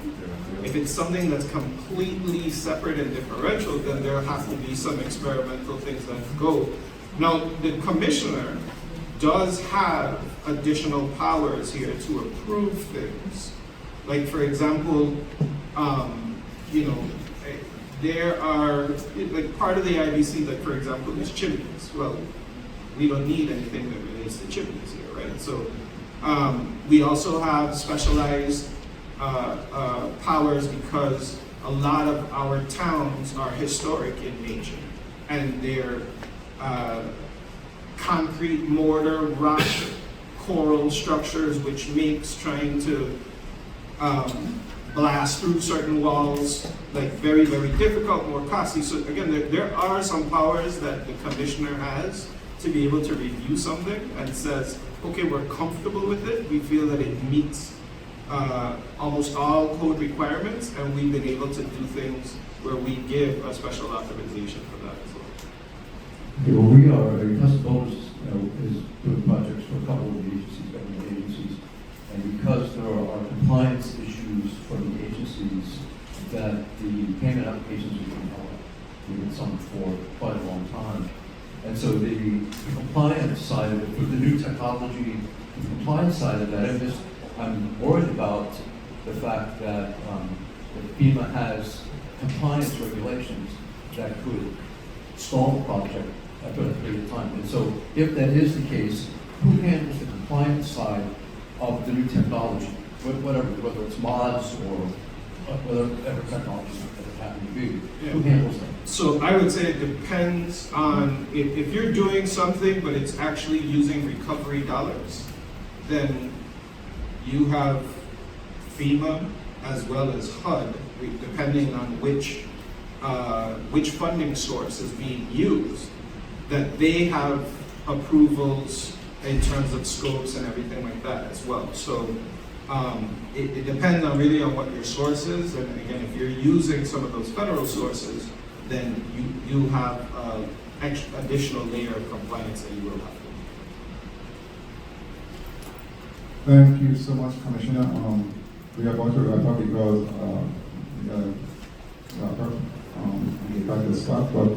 Speaker 20: If it's something that's completely separate and differential, then there have to be some experimental things that go. Now, the commissioner does have additional powers here to approve things. Like, for example, there are, like, part of the IBC, like, for example, is chimneys. Well, we don't need anything that relates to chimneys here, right? So we also have specialized powers because a lot of our towns are historic in nature, and they're concrete, mortar, rock, coral structures, which makes trying to blast through certain walls like very, very difficult, more costly. So again, there are some powers that the commissioner has to be able to review something and says, okay, we're comfortable with it. We feel that it meets almost all code requirements, and we've been able to do things where we give a special authorization for that as well.
Speaker 19: Okay, well, we are, Customers is doing projects for a couple of agencies, government agencies, and because there are compliance issues for the agencies, that the payment applications are being held up. We've been some for quite a long time. And so the compliance side of it, for the new technology, the compliance side of that, I'm worried about the fact that FEMA has compliance regulations that could stall the project after a period of time. And so if that is the case, who handles the compliance side of the new technology? Whether it's mods or whatever technology that it happens to be, who handles that?
Speaker 20: So I would say it depends on, if you're doing something but it's actually using recovery dollars, then you have FEMA as well as HUD, depending on which funding source is being used, that they have approvals in terms of scopes and everything like that as well. So it depends on really on what your source is, and again, if you're using some of those federal sources, then you have additional layer of compliance that you will have.
Speaker 1: Thank you so much, Commissioner. We are about to wrap up because we got the spot, but